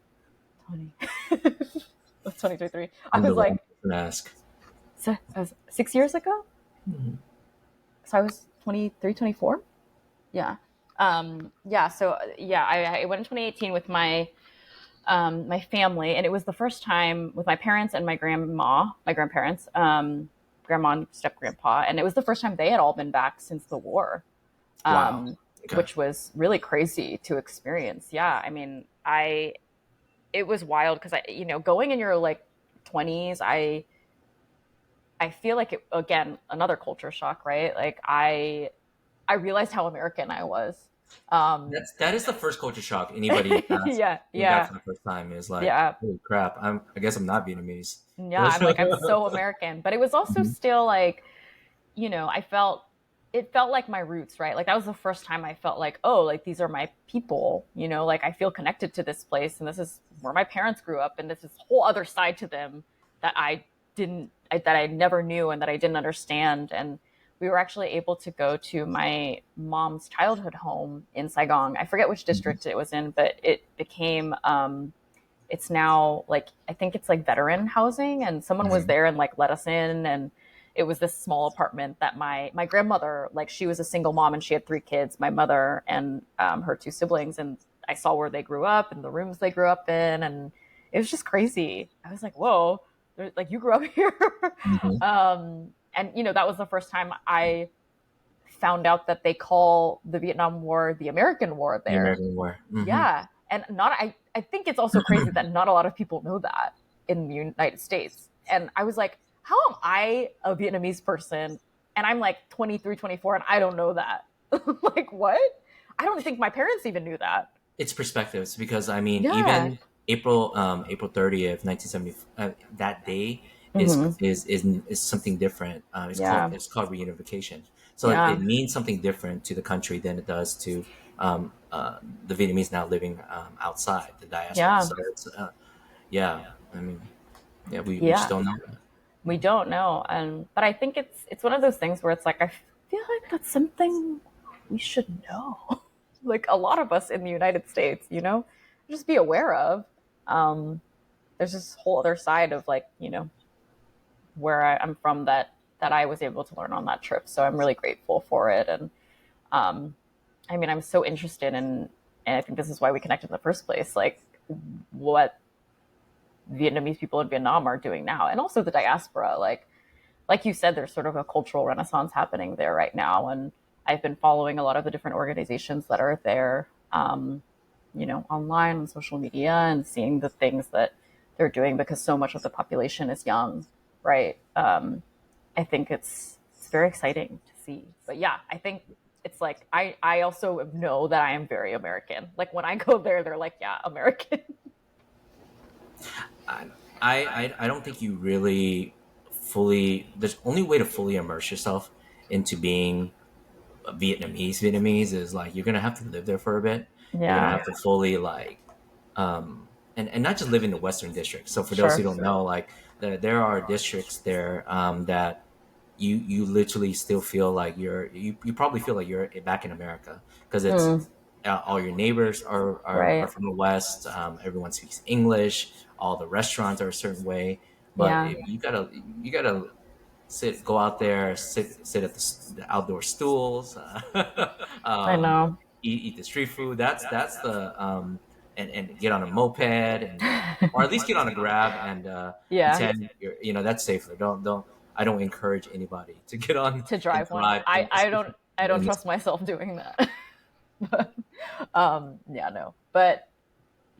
20. That's 2023. I'm the wrong person to ask. I was 6 years ago, Mhm. so I was 23, 24. Yeah. Yeah. So yeah, I went in 2018 with my family, and it was the first time with my parents and my grandparents, grandma and step grandpa, and it was the first time they had all been back since the war, Wow. um, Okay. which was really crazy to experience. Yeah, I mean, I it was wild because going in your like 20s, I feel like it again another culture shock, right? Like I realized how American I was. Um, That is the first culture shock anybody has yeah, came back yeah, for the first time, is like, yeah. holy crap, I guess I'm not Vietnamese. Yeah, I'm like, I'm so American. But it was also Mhm. still like, it felt like my roots, right? Like that was the first time I felt like, oh, like these are my people, like I feel connected to this place and this is where my parents grew up and this is whole other side to them that that I never knew and that I didn't understand. And we were actually able to go to my mom's childhood home in Saigon. I forget which Mhm. district it was in, but it became it's now like I think it's like veteran housing, and someone was Mhm. there and like let us in, and it was this small apartment that my grandmother, like she was a single mom and she had three kids, my mother and her two siblings, and I saw where they grew up and the rooms they grew up in, and it was just crazy. I was like, whoa, like you grew up here. Mhm. And that was the first time I found out that they call the Vietnam War the American War The there. American War. Hmm. Yeah. And I think it's also crazy that not a lot of people know that in the United States. And I was like, how am I a Vietnamese person and I'm like 23, 24 and I don't know that? Like what? I don't think my parents even knew that. It's perspectives, because I mean, Yeah. even April 30th, 1970, that day Hmm. is something different. Yeah. It's called reunification. So like Yeah. it means something different to the country than it does to the Vietnamese now living outside the diaspora. Yeah. So it's yeah, I mean, yeah, we just Yeah. don't know that. We don't know. And but I think it's one of those things where it's like I feel like that's something we should know. Like a lot of us in the United States, just be aware of. there's this whole other side of like, where I'm from that I was able to learn on that trip. So I'm really grateful for it. And um, I mean, I'm so interested in, and I think this is why we connected in the first place, like what Vietnamese people in Vietnam are doing now, and also the diaspora. Like you said, there's sort of a cultural renaissance happening there right now, and I've been following a lot of the different organizations that are there, online on social media, and seeing the things that they're doing because so much of the population is young, right? I think it's very exciting to see. But yeah, I think it's like I also know that I am very American. Like when I go there, they're like, yeah, American. I, I don't think you really fully. There's only way to fully immerse yourself into being a Vietnamese is like you're gonna have to live there for a bit. You're gonna Yeah, have to fully like and not just live in the Western District. So for those who sure. don't know, like there are districts there that you literally still feel like you probably feel like you're back in America because it's Mm, all your neighbors are right. from the West. Everyone speaks English. All the restaurants are a certain way, but Yeah, you gotta go out there, sit at the outdoor stools, I um, know. eat the street food. That's the and get on a moped and or at least get on a grab and Yeah, pretend that's safer. Don't I don't encourage anybody to get on to and drive one. drive I don't in this. trust myself doing that. But yeah, no. But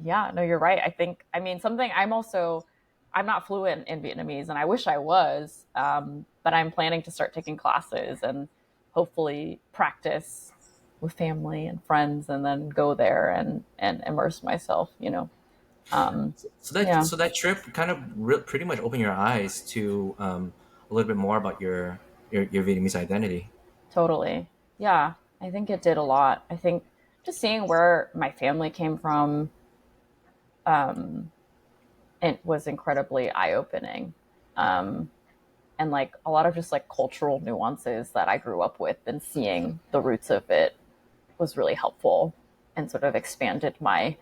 yeah, no, you're right. I mean, something I'm not fluent in Vietnamese and I wish I was, but I'm planning to start taking classes and hopefully practice with family and friends and then go there and immerse myself. Um, yeah, So that trip kind of pretty much opened your eyes to a little bit more about your Vietnamese identity. totally. Yeah, I think it did a lot. I think just seeing where my family came from, it was incredibly eye opening. Um, and like a lot of just like cultural nuances that I grew up with and seeing the roots of it was really helpful and sort of expanded my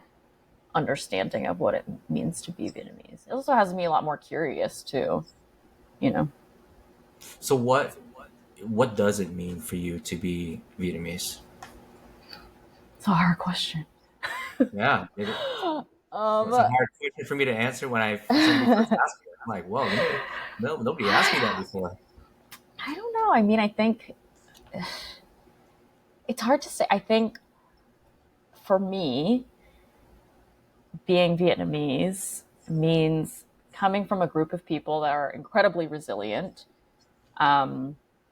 understanding of what it means to be Vietnamese. It also has me a lot more curious too, you know. So what does it mean for you to be Vietnamese? It's a hard question. Yeah, Um, it's a hard question for me to answer when somebody first asked me. I'm like, whoa, nobody asked me that before. I don't know. I mean, I think it's hard to say. I think for me, being Vietnamese means coming from a group of people that are incredibly resilient,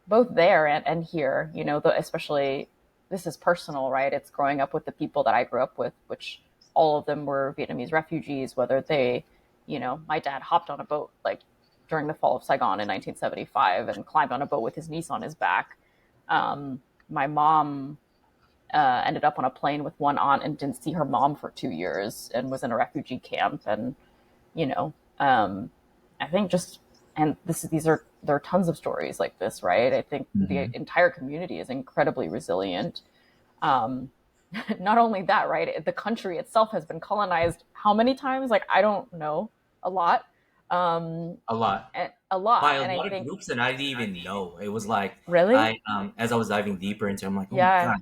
both there and here, especially this is personal, right? It's growing up with the people that I grew up with, which all of them were Vietnamese refugees, whether my dad hopped on a boat like during the fall of Saigon in 1975 and climbed on a boat with his niece on his back. My mom ended up on a plane with one aunt and didn't see her mom for 2 years and was in a refugee camp. And, you know, um, I think just, and there are tons of stories like this, right? I think the Hmm. entire community is incredibly resilient. Um, Not only that, right? The country itself has been colonized how many times? Like, I don't know, a lot. A lot A lot. by a And I lot of think, groups that I didn't even know. It was like really? as I was diving deeper into, I'm like, oh my Yeah. god,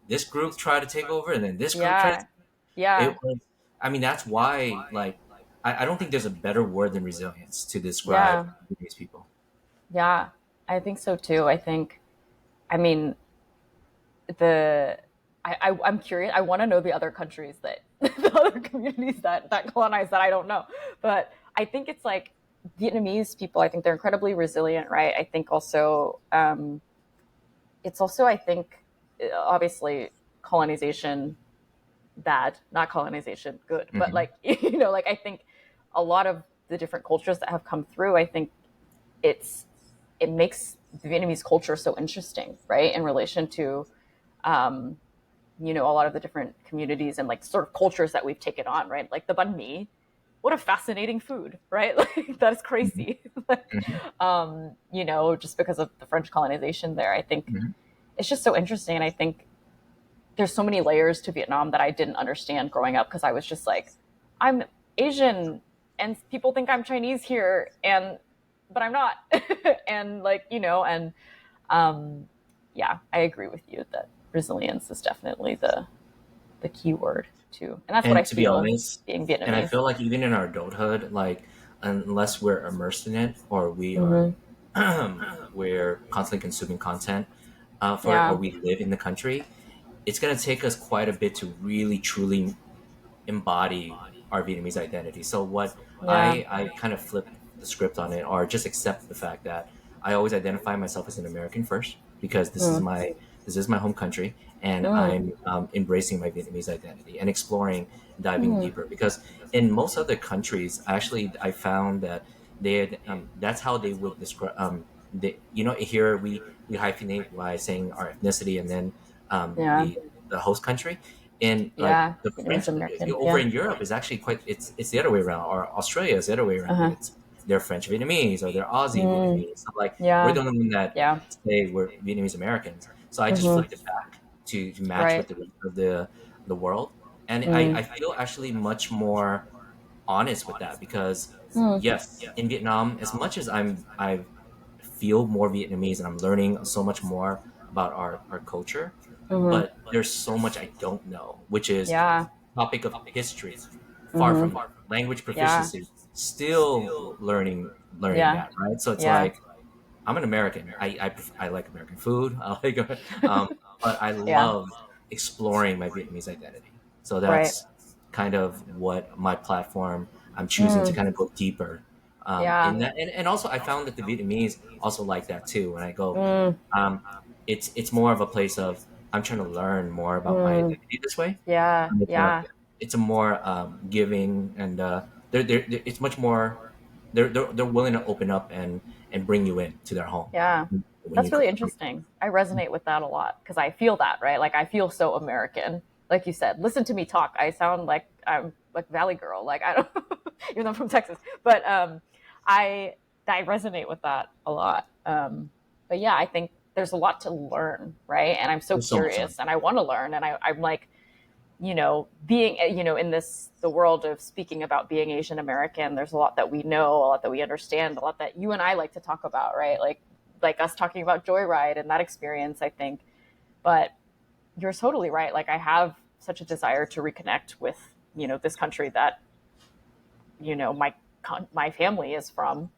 this group tried to take over, and then this group tried to. Yeah. Yeah. It was. I mean, that's why. Like, I don't think there's a better word than resilience to describe Yeah. these people. Yeah. I think so too. I mean, the I'm curious. I want to know the other countries that the other communities that colonize that I don't know. But I think it's like Vietnamese people. I think they're incredibly resilient, right? I think also it's also I think obviously colonization bad, not colonization good, but Hmm. like like I think a lot of the different cultures that have come through. I think it's it makes the Vietnamese culture so interesting, right? In relation to um, a lot of the different communities and like sort of cultures that we've taken on, right? Like the banh mi, what a fascinating food, right? Like that is crazy. Hmm. Just because of the French colonization there, I think Hmm. it's just so interesting. And I think there's so many layers to Vietnam that I didn't understand growing up because I was just like, I'm Asian, and people think I'm Chinese here, and but I'm not. And like, and um, yeah, I agree with you that resilience is definitely the key word too, and that's what I And to be feel honest, being and I Vietnamese. feel like even in our adulthood, like unless we're immersed in it or we are Hmm. we're constantly consuming content for or Yeah, we live in the country, it's going to take us quite a bit to really truly embody our Vietnamese identity. So what yeah, I kind of flip the script on it, or just accept the fact that I always identify myself as an American first because mm, this is my home country, and mm, I'm embracing my Vietnamese identity and exploring, diving mm, deeper. Because in most other countries, actually, I found that that's how they would describe. Here we hyphenate by saying our ethnicity and then yeah, the host country. In like yeah. the Vietnamese French American. over Yeah. in Europe is actually quite it's the other way around. Or Australia is the other way Uh around. huh. It's they're French Vietnamese or they're Aussie Mm, Vietnamese. So like we're yeah. the only one that Yeah. say we're Vietnamese Americans. So I just Hmm. flipped it back to match Right. with the rest of the world, and Mm, I feel actually much more honest with that because mm, yes, in Vietnam, as much as I feel more Vietnamese and I'm learning so much more about our culture, hmm. but there's so much I don't know, which is Yeah. topic of history. Far Hmm. from it. Language Yeah. proficiency, still learning Yeah. that, right? So it's Yeah. like I'm an American. I like American food. I like, but I Yeah. love exploring my Vietnamese identity. So Right. that's kind of what my platform. I'm choosing to Mm, kind of go deeper yeah. in that, and also I found that the Vietnamese also like that too. When I go, Mm, um, it's more of a place of I'm trying to learn more about my mm, identity this way. yeah. Yeah. It's a more giving and it's much more they're willing to open up and bring you in to their home Yeah. when you That's really come. interesting. I resonate with that a lot because I feel that, right? Like I feel so American. Like you said, listen to me talk. I sound like I'm like Valley Girl. Like I don't, even though I'm from Texas, but I I resonate with that a lot. But yeah, I think there's a lot to learn, right? And I'm so There's so much fun. curious, and I want to learn, and I'm like, being, in this the world of speaking about being Asian American, there's a lot that we know, a lot that we understand, a lot that you and I like to talk about, right? Like us talking about Joyride and that experience, I think. But you're totally right. Like I have such a desire to reconnect with, this country that, my family is from.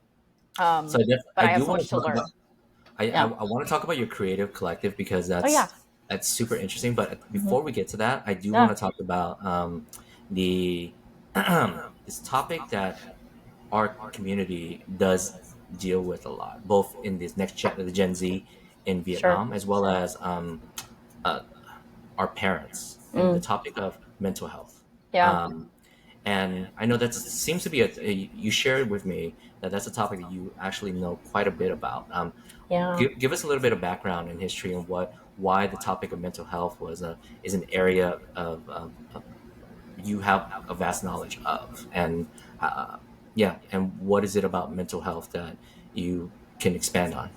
So But I I have do so want much to to talk learn. about Yeah. I want to talk about your creative collective because Oh yeah. that's super interesting. But Hmm. before we get to that, I do want Yeah. to talk about the this topic that our community does deal with a lot, both in this the Gen Z in Sure. Vietnam, as well as uh, our parents, and the Mm. topic of mental health. Yeah. Um, and I know that seems to be you shared with me that that's a topic that you actually know quite a bit about. Yeah. Give us a little bit of background and history on why the topic of mental health is an area of you have a vast knowledge of, and yeah, and what is it about mental health that you can expand on?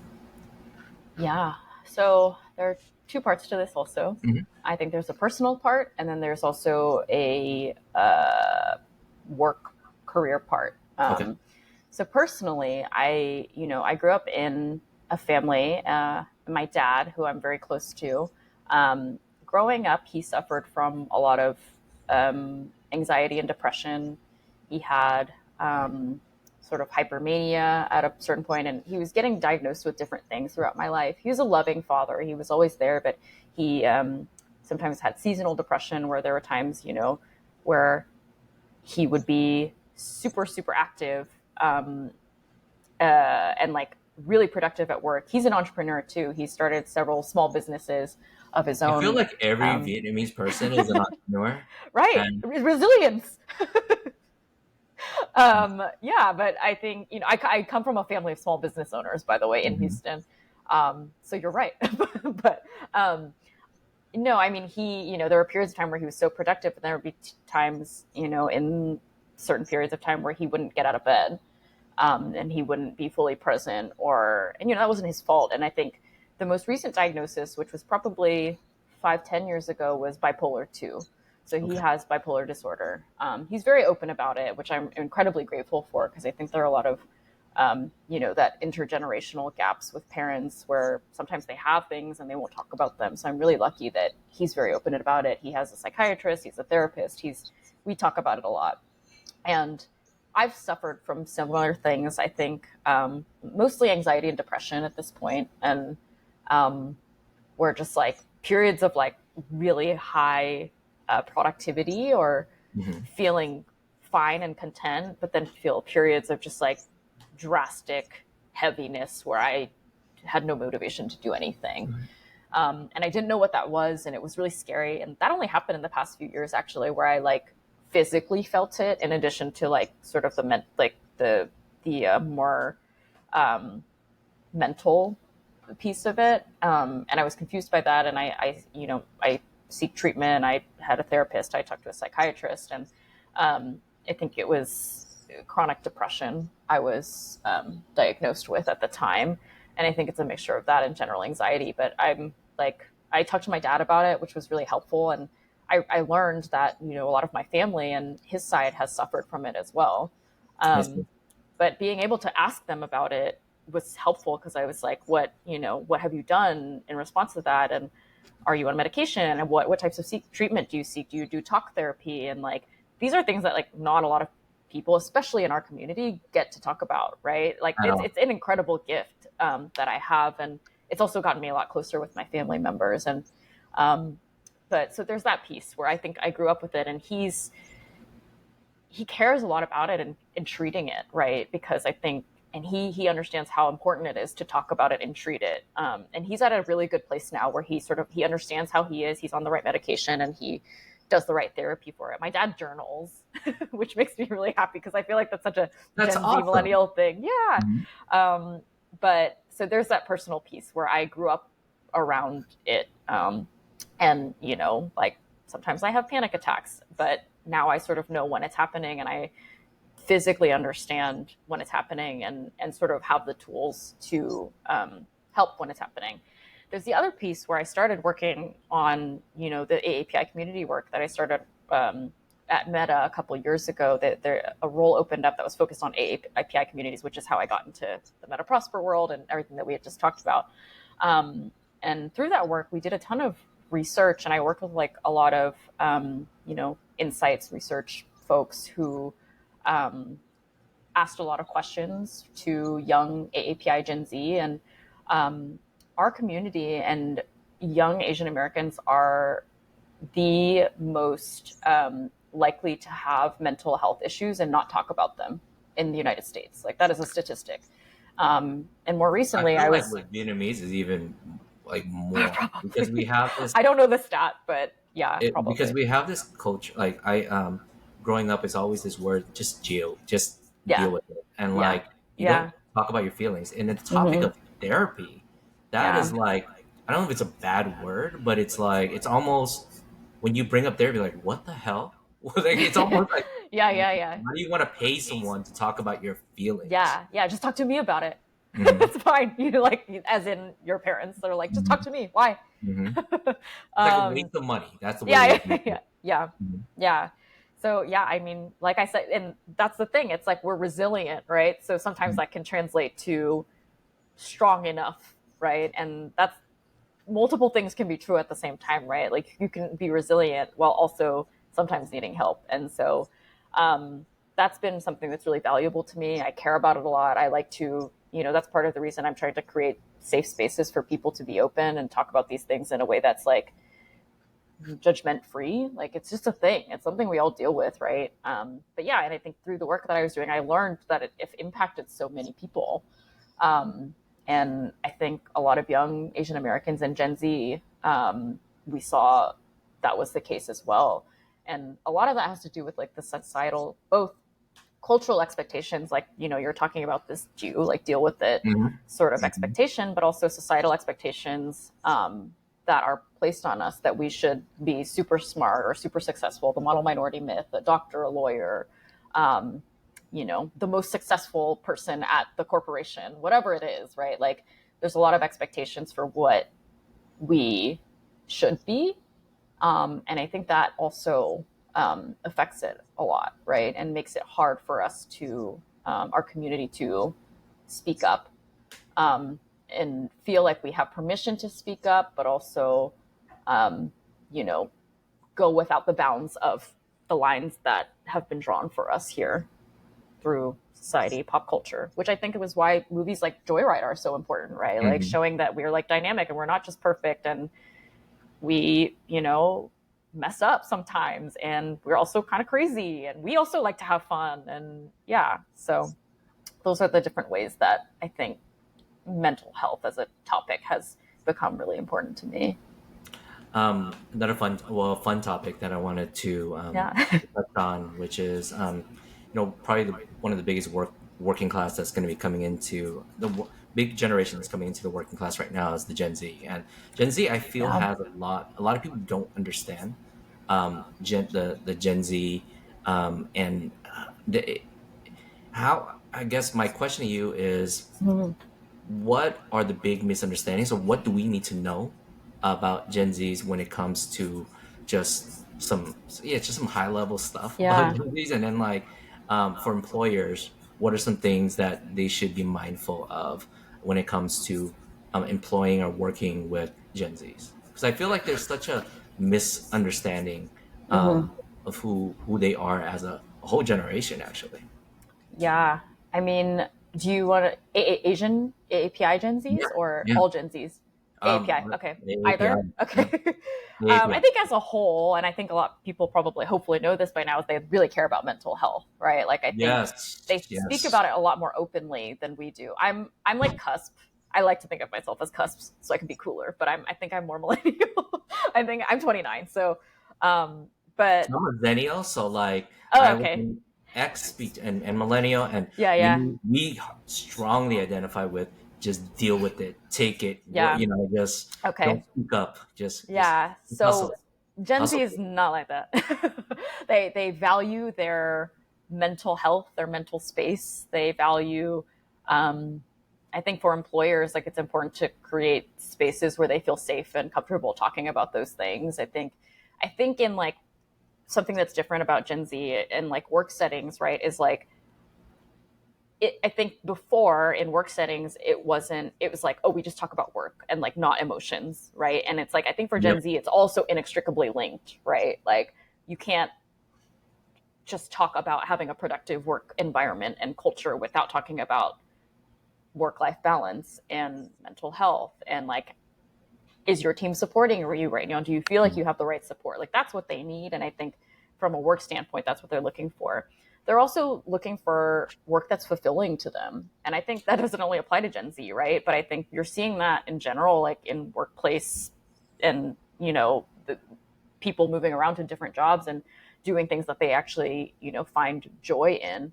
Yeah. So there are two parts to this also. Hmm. I think there's a personal part, and then there's also a work career part. Okay. So personally, I grew up in a family. My dad, who I'm very close to, growing up, he suffered from a lot of anxiety and depression. He had sort of hypermania at a certain point, and he was getting diagnosed with different things throughout my life. He was a loving father; he was always there, but he sometimes had seasonal depression, where there were times, where he would be super super active, and like really productive at work. He's an entrepreneur too. He started several small businesses of his I feel own. like every Um, Vietnamese person is an entrepreneur, right, and resilience. Yeah, but I think I come from a family of small business owners, by the way, in mhm. Houston. So you're right, but no, I mean there were periods of time where he was so productive, but there would be times, in certain periods of time where he wouldn't get out of bed, and he wouldn't be fully present, and that wasn't his fault. And I think the most recent diagnosis, which was probably 5-10 years ago, was bipolar 2. So he Okay. has bipolar disorder. He's very open about it, which I'm incredibly grateful for, because I think there are a lot of that intergenerational gaps with parents where sometimes they have things and they won't talk about them. So I'm really lucky that he's very open about it. He has a psychiatrist, he's a therapist, we talk about it a lot. And I've suffered from similar things, I think, mostly anxiety and depression at this point. And were just like periods of like really high productivity or Hmm. feeling fine and content, but then feel periods of just like drastic heaviness where I had no motivation to do anything. Right. And I didn't know what that was, and it was really scary. And that only happened in the past few years, actually, where I like physically felt it, in addition to like sort of the more mental piece of it. And I was confused by that. And I seek treatment. I had a therapist. I talked to a psychiatrist, and I think it was chronic depression I was diagnosed with at the time. And I think it's a mixture of that and general anxiety. But I talked to my dad about it, which was really helpful. And I learned that, a lot of my family and his side has suffered from it as well. I see. But being able to ask them about it was helpful, because I was like, what have you done in response to that? And are you on medication? And what types of treatment do you seek? Do you do talk therapy? And like, these are things that like not a lot of people, especially in our community, get to talk about, right? Like At all. it's an incredible gift that I have. And it's also gotten me a lot closer with my family members. And, but so there's that piece where I think I grew up with it, and he cares a lot about it and treating it, right? Because I think, and he understands how important it is to talk about it and treat it. And he's at a really good place now where he understands how he is. He's on the right medication, and he does the right therapy for it. My dad journals, which makes me really happy, because I feel like that's such a That's Gen Z awesome. millennial thing. Yeah. Mhm. But so there's that personal piece where I grew up around it. And, like sometimes I have panic attacks, but now I sort of know when it's happening, and I physically understand when it's happening, and sort of have the tools to help when it's happening. There's the other piece where I started working on, the AAPI community work that I started at Meta a couple of years ago. That there a role opened up that was focused on AAPI communities, which is how I got into the Meta Prosper world and everything that we had just talked about. And through that work, we did a ton of research, and I worked with like a lot of insights research folks who asked a lot of questions to young AAPI Gen Z. And our community and young Asian Americans are the most likely to have mental health issues and not talk about them in the United States. Like, that is a statistic. And more I recently, feel I like was with Vietnamese is even like more because we probably, have this I don't know the stat, but yeah, because probably. we have this culture. Like I growing up, it's always this word, just deal, just deal Yeah, with it, and yeah, like you don't yeah, talk about your feelings. And the topic hmm of therapy, that yeah. is like I don't know if it's a bad word, but it's like it's almost when you bring up therapy, like what the hell? Like it's almost like Yeah, yeah, yeah. why do you want to pay someone to talk about your feelings? Yeah, yeah. Just talk to me about it. Hmm. It's fine. Like, as in your parents, they're like, just talk to me. Why? Hmm. It's like a um, waste of money. That's the way yeah, we yeah, view yeah, it. yeah, Mhm. yeah. So yeah, I mean, like I said, and that's the thing. It's like we're resilient, right? So sometimes Mhm. that can translate to strong enough, right? And that's multiple things can be true at the same time, right? Like, you can be resilient while also sometimes needing help. And so that's been something that's really valuable to me. I care about it a lot. I like to, that's part of the reason I'm trying to create safe spaces for people to be open and talk about these things in a way that's like judgment free. Like, it's just a thing. It's something we all deal with, right? But yeah, and I think through the work that I was doing, I learned that it impacted so many people. Um, and I think a lot of young Asian Americans and Gen Z, we saw that was the case as well. And a lot of that has to do with like the societal, both cultural expectations, like, you're talking about this Jew, like, deal with it Mhm. sort of Mhm. expectation, but also societal expectations that are placed on us, that we should be super smart or super successful, the model minority myth, a doctor, a lawyer, um, the most successful person at the corporation, whatever it is, right? Like, there's a lot of expectations for what we should be. And I think that also affects it a lot, right? And makes it hard for us to, our community to speak up, and feel like we have permission to speak up, but also, um, you know, go without the bounds of the lines that have been drawn for us here through society, pop culture, which I think it was why movies like Joyride are so important, right? Like Mhm. showing that we're like dynamic and we're not just perfect, and we, mess up sometimes, and we're also kind of crazy, and we also like to have fun. And yeah, so those are the different ways that I think mental health as a topic has become really important to me. Another fun topic that I wanted to Yeah. touch on, which is, probably one of the biggest working class that's going to be coming into big generation that's coming into the working class right now is the Gen Z. And Gen Z, I feel, Yeah. has a lot of people don't understand the Gen Z, and how. I guess my question to you is, Mhm. what are the big misunderstandings, or what do we need to know about Gen Zs when it comes to just just some high level stuff about Yeah. Gen Zs, and then like, for employers, what are some things that they should be mindful of when it comes to employing or working with Gen Zs? Because I feel like there's such a misunderstanding Hmm. of who they are as a whole generation, actually. Yeah. I mean, do you want Asian API Gen Yeah, Zs or yeah. all Gen Zs? API. Okay. The API. Either. Yeah, Okay. the API. I think as a whole, and I think a lot of people probably hopefully know this by now, is they really care about mental health, right? Like I think Yes, they speak yes. about it a lot more openly than we do. I'm like cusp. I like to think of myself as cusps so I can be cooler, but I think I'm more millennial. I think I'm 29. So, but So I'm a Zennial, so like oh, I was okay. an and millennial, and Yeah, yeah, we strongly identify with just deal with it, take it, yeah. just don't Okay. speak up, just Yeah. hustle, So Gen Z hustle. is not like that. They value their mental health, their mental space. They value, um, I think for employers, like it's important to create spaces where they feel safe and comfortable talking about those things. I think in like something that's different about Gen Z in like work settings, right, is like I think before in work settings, it was like, oh, we just talk about work and like not emotions, right? And it's like, I think for Yep. Gen Z, it's also inextricably linked, right? Like, you can't just talk about having a productive work environment and culture without talking about work life balance and mental health. And like, is your team supporting you right now? Do you feel like you have the right support? Like, that's what they need. And I think from a work standpoint, that's what they're looking for. They're also looking for work that's fulfilling to them. And I think that doesn't only apply to Gen Z, right? But I think you're seeing that in general, like in workplace and, the people moving around to different jobs and doing things that they actually, find joy in.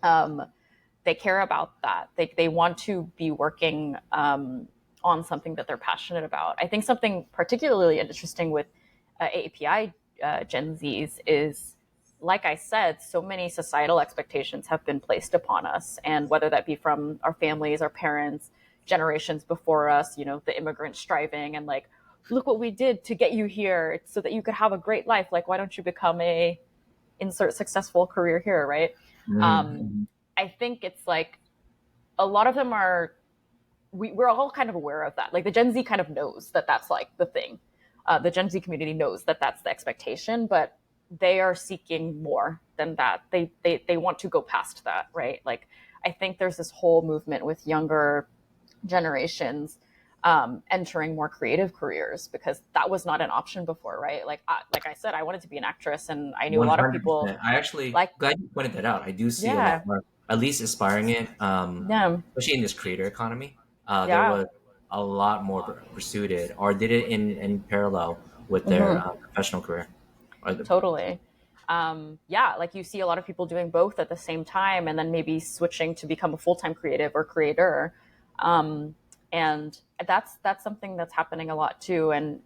Um, they care about that. They want to be working on something that they're passionate about. I think something particularly interesting with API Gen Zs is, like I said, so many societal expectations have been placed upon us, and whether that be from our families, our parents, generations before us, the immigrant striving and like, look what we did to get you here so that you could have a great life. Like, why don't you become a insert successful career here, right? Um, Mhm. I think it's like a lot of them are, we're all kind of aware of that. Like the Gen Z kind of knows that that's like the thing. The Gen Z community knows that that's the expectation, but they are seeking more than that. They want to go past that, right? Like I think there's this whole movement with younger generations entering more creative careers because that was not an option before, right? Like I said, I wanted to be an actress, and I knew a lot of people 100%. I actually like, glad you pointed that out. I do see a lot yeah, more, at least aspiring it, yeah, especially in this creator economy. There yeah. was a lot more pursued it, or did it in parallel with their Hmm. professional career. Or the, Totally. Yeah, like you see a lot of people doing both at the same time and then maybe switching to become a full-time creative or creator. Um, and that's something that's happening a lot too. And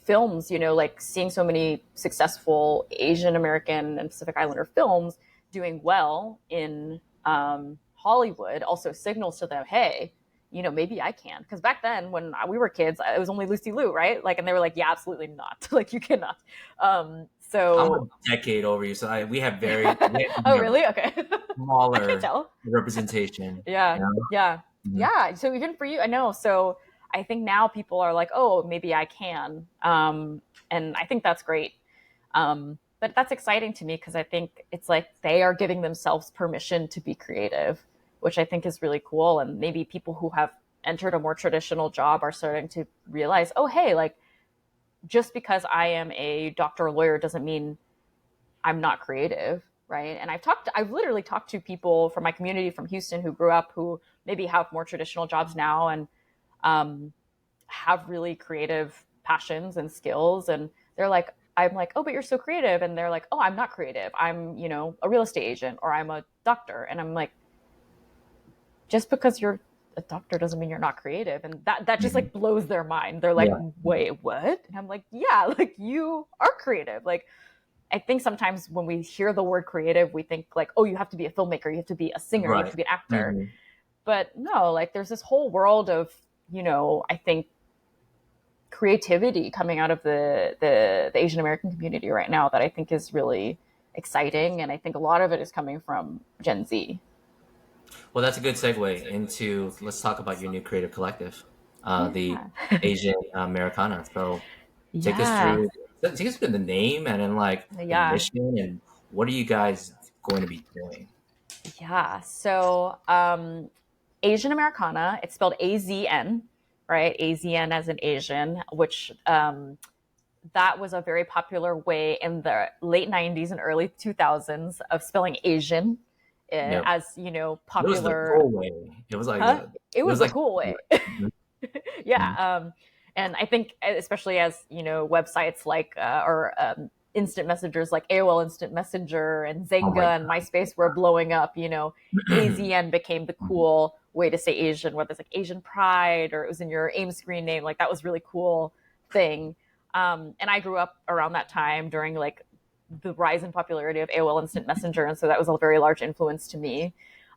films, like seeing so many successful Asian American and Pacific Islander films doing well in Hollywood also signals to them, hey, maybe I can. Because back then, when we were kids, it was only Lucy Liu, right? Like, and they were like, yeah, absolutely not. Like, you cannot. I'm a So, decade over you, so we oh, have really? Okay. I can't smaller tell. representation. Yeah. You Yeah. know? Yeah. So, even for you, I know. So, I think now people are like, oh, maybe I can. And I think that's great. But that's exciting to me because I think it's like they are giving themselves permission to be creative, which I think is really cool. And maybe people who have entered a more traditional job are starting to realize, oh, hey, like just because I am a doctor or lawyer doesn't mean I'm not creative, right? And I've literally talked to people from my community from Houston who grew up who maybe have more traditional jobs now and um, have really creative passions and skills. And they're like, I'm like, oh, but you're so creative. And they're like, oh, I'm not creative. I'm, a real estate agent or I'm a doctor. And I'm like, just because you're a doctor doesn't mean you're not creative. And that just Mhm. like blows their mind. They're like, Yeah. wait, what? And I'm like, yeah, like you are creative. Like, I think sometimes when we hear the word creative, we think like, oh, you have to be a filmmaker, you have to be a singer, you have Right. to be an actor. Mhm. But no, like there's this whole world of, I think creativity coming out of the Asian American community right now that I think is really exciting. And I think a lot of it is coming from Gen Z. Well, that's a good segue into let's talk about your new creative collective, the Yeah. Asian Americana. So Yeah. take us through the name and then like the Yeah. mission and what are you guys going to be doing? Yeah. So Asian Americana, it's spelled AZN, right? AZN as an Asian, which that was a very popular way in the late 90s and early 2000s of spelling Asian Yeah, as, it was the popular. cool way. Huh? It It was was the like cool way. Mhm. Yeah. And I think, especially as, websites like, or instant messengers like AOL Instant Messenger and Oh my Zynga and MySpace were blowing up, god. AZN became the cool way to say Asian, whether it's like Asian Pride or it was in your AIM screen name. Like that was really cool thing. And I grew up around that time during like the rise in popularity of AOL Instant Messenger. And so that was a very large influence to me.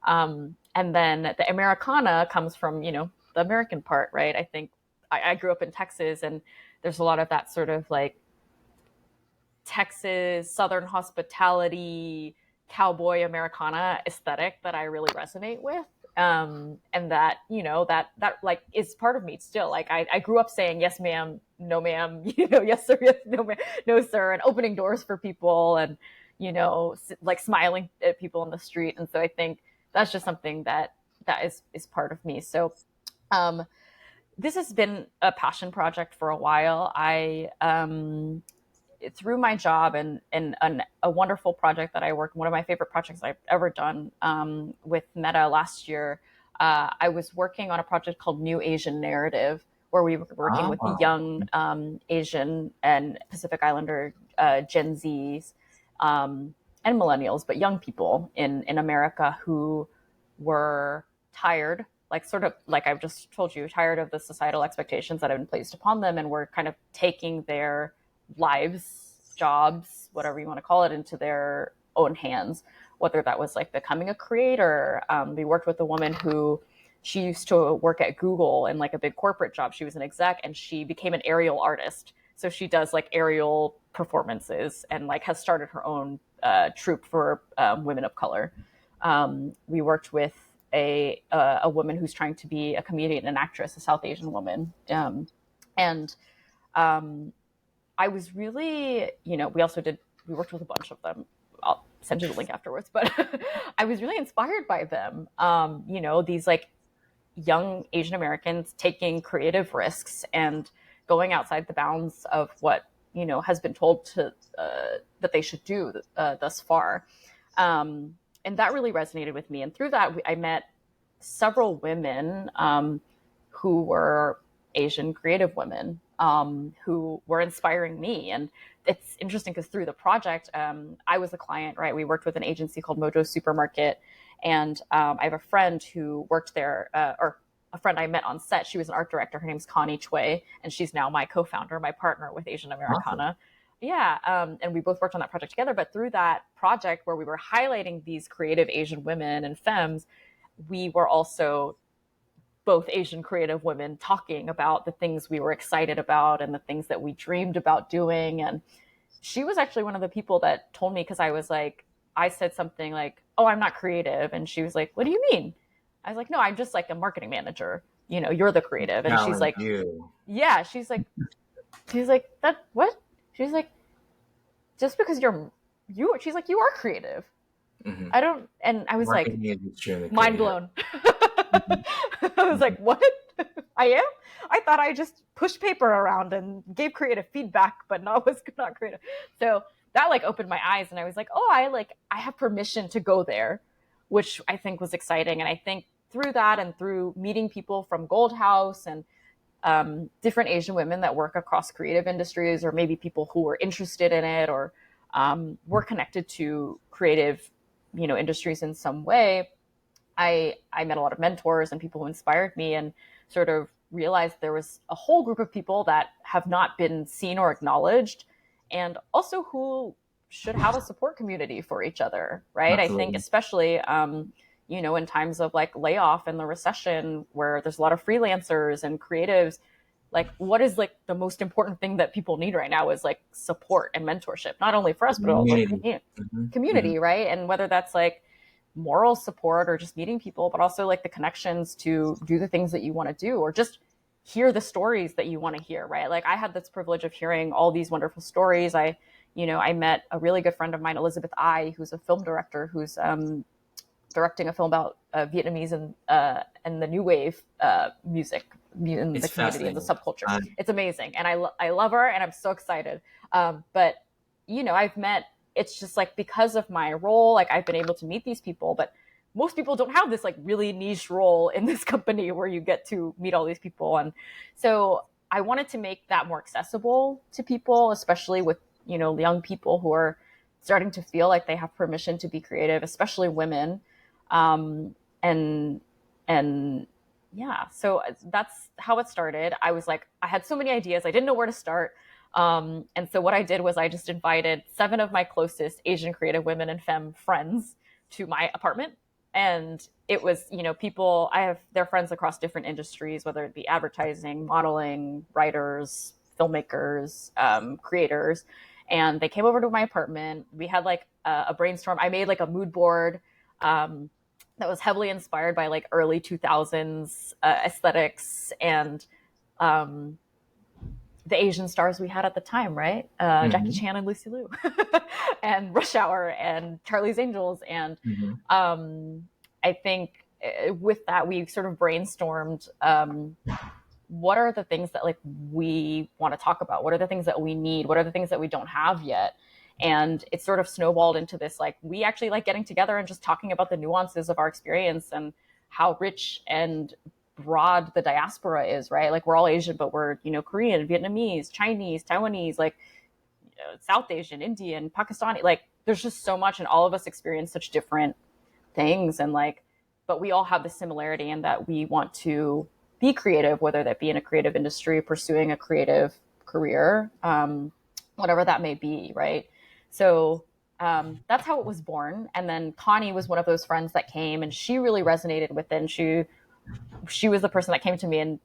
And then the Americana comes from, the American part, right? I think I grew up in Texas and there's a lot of that sort of like Texas, Southern hospitality, cowboy Americana aesthetic that I really resonate with. And that, that like is part of me still. Like I grew up saying, yes, ma'am, no, ma'am, yes, sir, yes, no, ma'am, no, sir, and opening doors for people and, like smiling at people on the street. And so I think that's just something that is part of me. So, um, this has been a passion project for a while. Through my job and a wonderful project that I worked, one of my favorite projects I've ever done with Meta last year, I was working on a project called New Asian Narrative, where we were working with the Oh, young Asian and Pacific Islander Gen Zs and millennials, but young people in America who were tired, like sort of like I've just told you, tired of the societal expectations that have been placed upon them, and were kind of taking their lives, jobs, whatever you want to call it, into their own hands. Whether that was like becoming a creator, we worked with a woman who she used to work at Google in like a big corporate job. She was an exec and she became an aerial artist. So she does like aerial performances and like has started her own troupe for women of color. We worked with a woman who's trying to be a comedian and actress, a South Asian woman, and um, I was really, we worked with a bunch of them. I'll send you the link afterwards, but I was really inspired by them. These like young Asian Americans taking creative risks and going outside the bounds of what, has been told to, that they should do thus far. And that really resonated with me. And through that, I met several women who were Asian creative women who were inspiring me. And it's interesting because through the project, I was a client, right? We worked with an agency called Mojo Supermarket. And I have a friend who worked there, or a friend I met on set. She was an art director. Her name's Connie Choi, and she's now my co-founder, my partner with Asian awesome. Americana. Yeah, and we both worked on that project together. But through that project, where we were highlighting these creative Asian women and femmes, we were also both Asian creative women talking about the things we were excited about and the things that we dreamed about doing. And she was actually one of the people that told me, because I was like, I said something like, "Oh, I'm not creative," and she was like, "What do you mean?" I was like, "No, I'm just like a marketing manager. You're the creative." And she's Challenge like, you. "Yeah." She's like, "That what?" She's like, "Just because you," she's like, "You are creative." Hmm. I don't, and I was like, Marketing is extremely mind creative. blown. Mhm. I was like, "What?" I am? I thought I just pushed paper around and gave creative feedback, but was not creative. So that like opened my eyes, and I was like, "Oh, I have permission to go there," which I think was exciting. And I think through that and through meeting people from Gold House and different Asian women that work across creative industries, or maybe people who are interested in it, or were connected to creative, industries in some way, I met a lot of mentors and people who inspired me, and sort of realized there was a whole group of people that have not been seen or acknowledged, and also who should have a support community for each other, right? I think Absolutely. especially, in times of like layoff and the recession, where there's a lot of freelancers and creatives, like what is like the most important thing that people need right now is like support and mentorship, not only for us, but also Community. Hmm. Hmm. community, right? And whether that's like moral support or just meeting people, but also like the connections to do the things that you want to do, or just hear the stories that you want to hear, right? Like I had this privilege of hearing all these wonderful stories. I met a really good friend of mine, Elizabeth Ai, who's a film director, who's directing a film about Vietnamese and the new wave music in It's the community and the fascinating. subculture. I, It's amazing, and I love her, and I'm so excited. But I've met. It's just like because of my role, like I've been able to meet these people, but most people don't have this like really niche role in this company where you get to meet all these people. And so I wanted to make that more accessible to people, especially with young people who are starting to feel like they have permission to be creative, especially women. Um, and and yeah, so that's how it started. I was like, I had so many ideas, I didn't know where to start. And so what I did was I just invited 7 of my closest Asian creative women and femme friends to my apartment. And it was, people, I have their friends across different industries, whether it be advertising, modeling, writers, filmmakers, creators. And they came over to my apartment. We had like a brainstorm. I made like a mood board um, that was heavily inspired by like early 2000s aesthetics and um, the Asian stars we had at the time, right? Jackie mhm, Chan and Lucy Liu, and Rush Hour and Charlie's Angels. And mhm. I think with that, we sort of brainstormed what are the things that like we want to talk about? What are the things that we need? What are the things that we don't have yet? And it sort of snowballed into this like we actually like getting together and just talking about the nuances of our experience and how rich and broad the diaspora is, right? Like we're all Asian, but we're Korean, Vietnamese, Chinese, Taiwanese, like South Asian, Indian, Pakistani. Like there's just so much, and all of us experience such different things. And like, but we all have the similarity in that we want to be creative, whether that be in a creative industry, pursuing a creative career, whatever that may be, right? So that's how it was born. And then Connie was one of those friends that came, and she really resonated with it. And she was the person that came to me and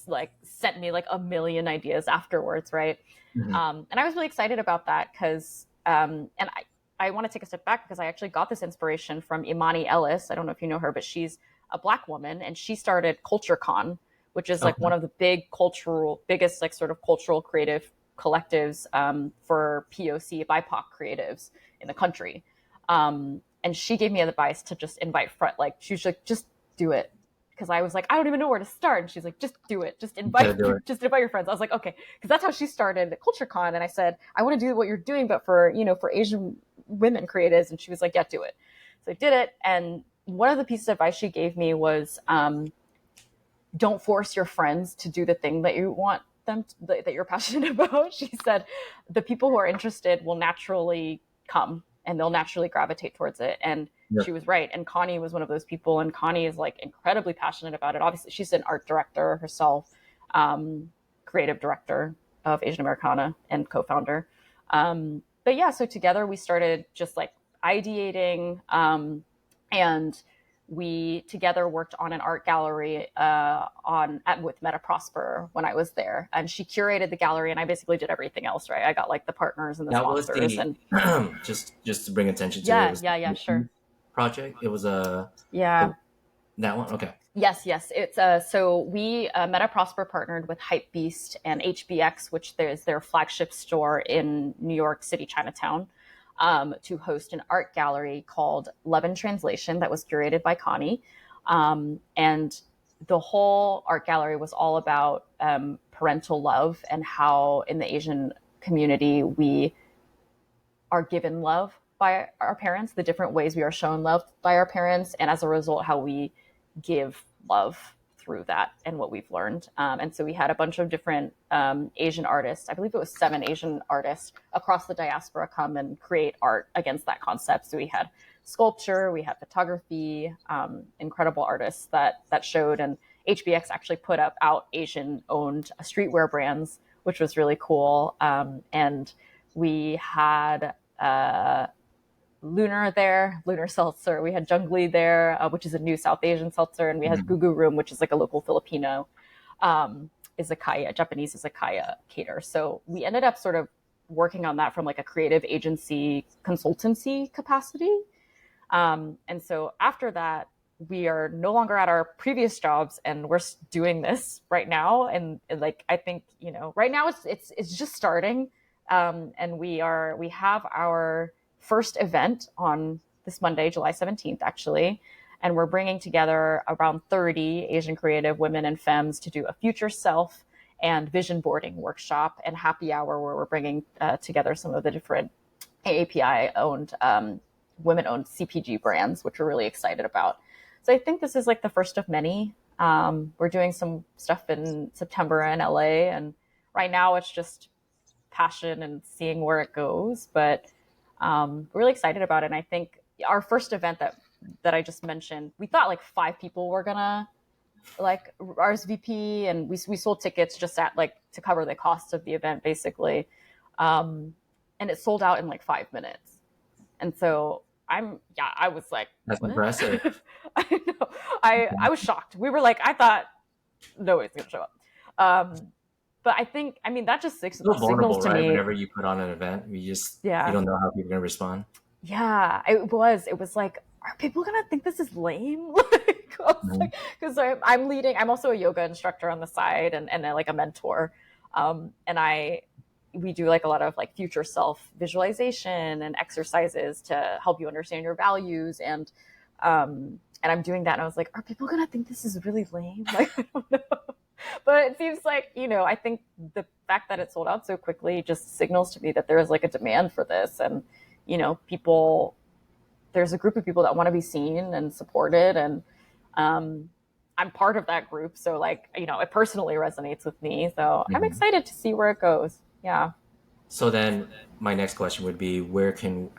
like sent me like a million ideas afterwards, right? Mhm. And I was really excited about that because, and I want to take a step back because I actually got this inspiration from Imani Ellis. I don't know if you know her, but she's a Black woman, and she started CultureCon, which is like Okay. one of the biggest like sort of cultural creative collectives for POC BIPOC creatives in the country. And she gave me advice to just invite front, like she was like, just do it, because I was like, I don't even know where to start. And she's like, just do it. Just You gotta invite, do it. just invite your friends. I was like, okay, because that's how she started CultureCon. And I said, I want to do what you're doing, but for Asian women creatives. And she was like, yeah, do it. So I did it. And one of the pieces of advice she gave me was, don't force your friends to do the thing that you want them to, that you're passionate about. She said, the people who are interested will naturally come and they'll naturally gravitate towards it. And Yeah. she was right. And Connie was one of those people. And Connie is like incredibly passionate about it. Obviously, she's an art director herself, creative director of AZN Americana and co-founder. But yeah, so together we started just like ideating, and we together worked on an art gallery with Meta Prosper when I was there, and she curated the gallery, and I basically did everything else. Right, I got like the partners and the That was sponsors, the and just to bring attention to it, it yeah, was yeah, yeah, the sure, project. It was yeah. that one. Okay. Yes, yes. It's so we Meta Prosper partnered with Hypebeast and HBX, which there's their flagship store in New York City, Chinatown, to host an art gallery called Love in Translation that was curated by Connie, and the whole art gallery was all about parental love and how in the Asian community we are given love by our parents, the different ways we are shown love by our parents, and as a result, how we give love through that and what we've learned. And so we had a bunch of different Asian artists, I believe it was 7 Asian artists across the diaspora come and create art against that concept. So we had sculpture, we had photography, incredible artists that showed. And HBX actually put out Asian owned streetwear brands, which was really cool. And we had Lunar Seltzer. We had Jungli there, which is a new South Asian seltzer, and we had Mhm. Gugu Room, which is like a local Filipino izakaya, Japanese izakaya cater. So we ended up sort of working on that from like a creative agency consultancy capacity. And so after that, we are no longer at our previous jobs, and we're doing this right now. And like I think right now it's just starting, and we have our first event on this Monday, July 17th, actually. And we're bringing together around 30 Asian creative women and femmes to do a future self and vision boarding workshop and happy hour where we're bringing together some of the different AAPI owned, women owned CPG brands, which we're really excited about. So I think this is like the first of many. We're doing some stuff in September in LA, and right now it's just passion and seeing where it goes. But really excited about it. And I think our first event that I just mentioned, we thought like 5 people were gonna like RSVP, and we sold tickets just at like to cover the cost of the event basically, and it sold out in like 5 minutes. And so I was like, That's what? impressive. I know. I was shocked. We were like, I thought nobody's gonna show up. But I mean, that just It's so signals vulnerable, to right? me, Whenever you put on an event, you yeah, don't know how people are gonna respond. yeah, it was like, are people gonna think this is lame? Like, I was Mhm. like, because I'm leading. I'm also a yoga instructor on the side, and like a mentor. And we do like a lot of like future self visualization and exercises to help you understand your values, and I'm doing that, and I was like, are people gonna think this is really lame? Like, I don't know. But it seems like, I think the fact that it sold out so quickly just signals to me that there is like a demand for this, and people, there's a group of people that want to be seen and supported, and um, I'm part of that group, so like, it personally resonates with me, so I'm Mhm. excited to see where it goes. Yeah. So then, my next question would be, where can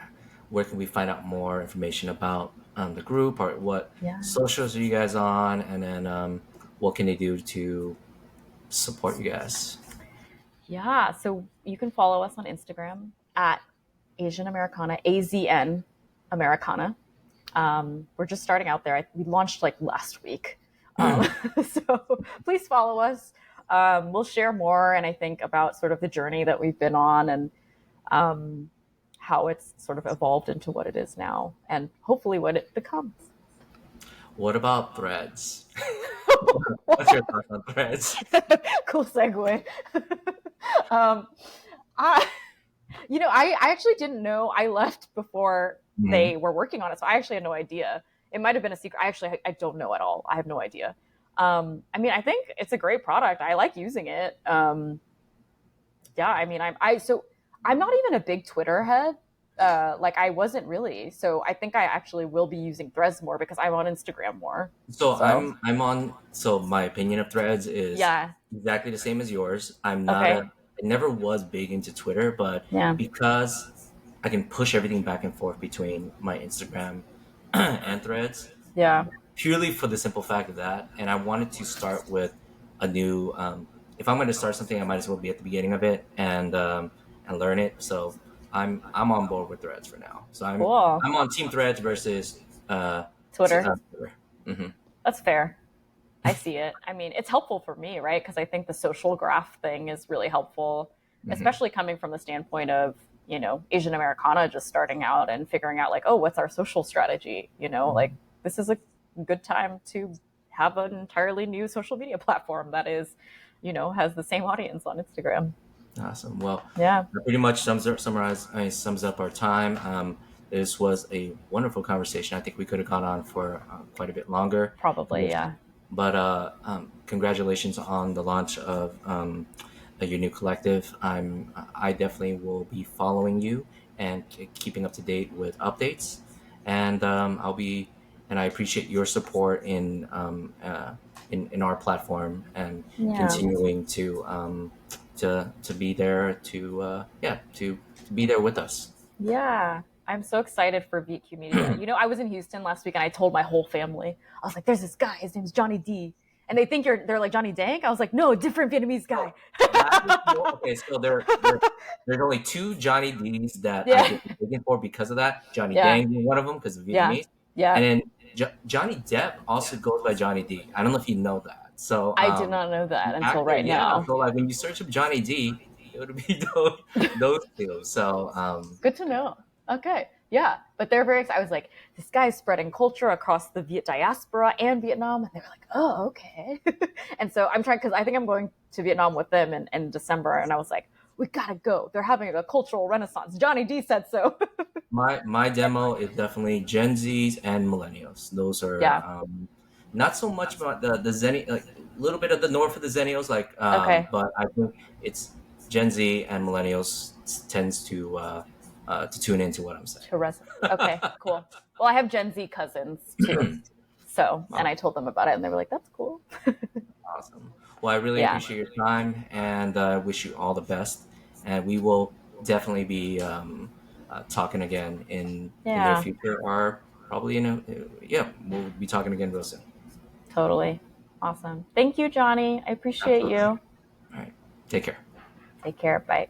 we find out more information about the group, or what Yeah. socials are you guys on, and then what can they do to support you guys? Yeah, so you can follow us on Instagram at Asian Americana, AZN Americana. We're just starting out there. We launched like last week. Um, so please follow us. We'll share more, and I think about sort of the journey that we've been on, and um, how it's sort of evolved into what it is now, and hopefully what it becomes. What about threads? What's your thoughts on threads? Cool segue. um, I, I actually didn't know. I left before Mhm. they were working on it, so I actually had no idea. It might have been a secret. I don't know at all. I have no idea. I mean, I think it's a great product. I like using it. Yeah, I mean, I'm not even a big Twitter head. Like I wasn't really. So I think I actually will be using Threads more because I'm on Instagram more. So So I'm on. So my opinion of threads is yeah. exactly the same as yours. I'm not a. Okay. I never was big into Twitter, but Yeah. because I can push everything back and forth between my Instagram and threads, Yeah. purely for the simple fact of that. And I wanted to start with a new. If I'm going to start something, I might as well be at the beginning of it and learn it. So I'm on board with threads for now. So I'm Cool. I'm on Team Threads versus Twitter. Mm-hmm. That's fair. I see it. I mean, it's helpful for me, right? Because I think the social graph thing is really helpful, Mm-hmm. especially coming from the standpoint of, Asian Americana just starting out and figuring out, like, oh, what's our social strategy? Like, this is a good time to have an entirely new social media platform that is, has the same audience on Instagram. Awesome. Well, Yeah, that pretty much sums up our time. This was a wonderful conversation. I think we could have gone on for quite a bit longer. probably. Yeah. But congratulations on the launch of your new collective. I definitely will be following you and keeping up to date with updates. And I appreciate your support in our platform and Yeah. continuing to be there to be there with us. Yeah. I'm so excited for VQ Media. I was in Houston last week and I told my whole family, I was like, there's this guy, his name's Johnny D. And they think they're like Johnny Dank. I was like, no, different Vietnamese guy. That is cool. Okay, so there's only two Johnny D's that I've Yeah. been looking for because of that. Johnny Yeah. Dang being one of them because of Yeah. Vietnamese, and Yeah. then Johnny Depp also goes by Johnny D. I don't know if you know that. So I did not know the that until actor, right yeah. now. So like when you search up Johnny D, it would be those two. So Good to know. Okay. Yeah. But they're very excited. I was like, this guy's spreading culture across the Viet diaspora and Vietnam. And they were like, oh, okay. And so I'm trying, because I think I'm going to Vietnam with them in December. And I was like, we got to go. They're having a cultural renaissance. Johnny D said so. my demo is definitely Gen Zs and millennials. Those are Yeah. not so much about the Zenny, like a little bit of the north of the Zennials, like Okay. but I think it's Gen Z and millennials tends to tune into what I'm saying. To resonate. Okay. Cool. Well, I have Gen Z cousins too. So, and I told them about it and they were like, that's cool. Awesome. Well, I really Yeah. appreciate your time and wish you all the best. And we will definitely be talking again in the near Yeah. future, or probably yeah, we'll be talking again real soon. Totally. Awesome. Thank you, Johnny. I appreciate Absolutely. you. All right. Take care. Take care. Bye.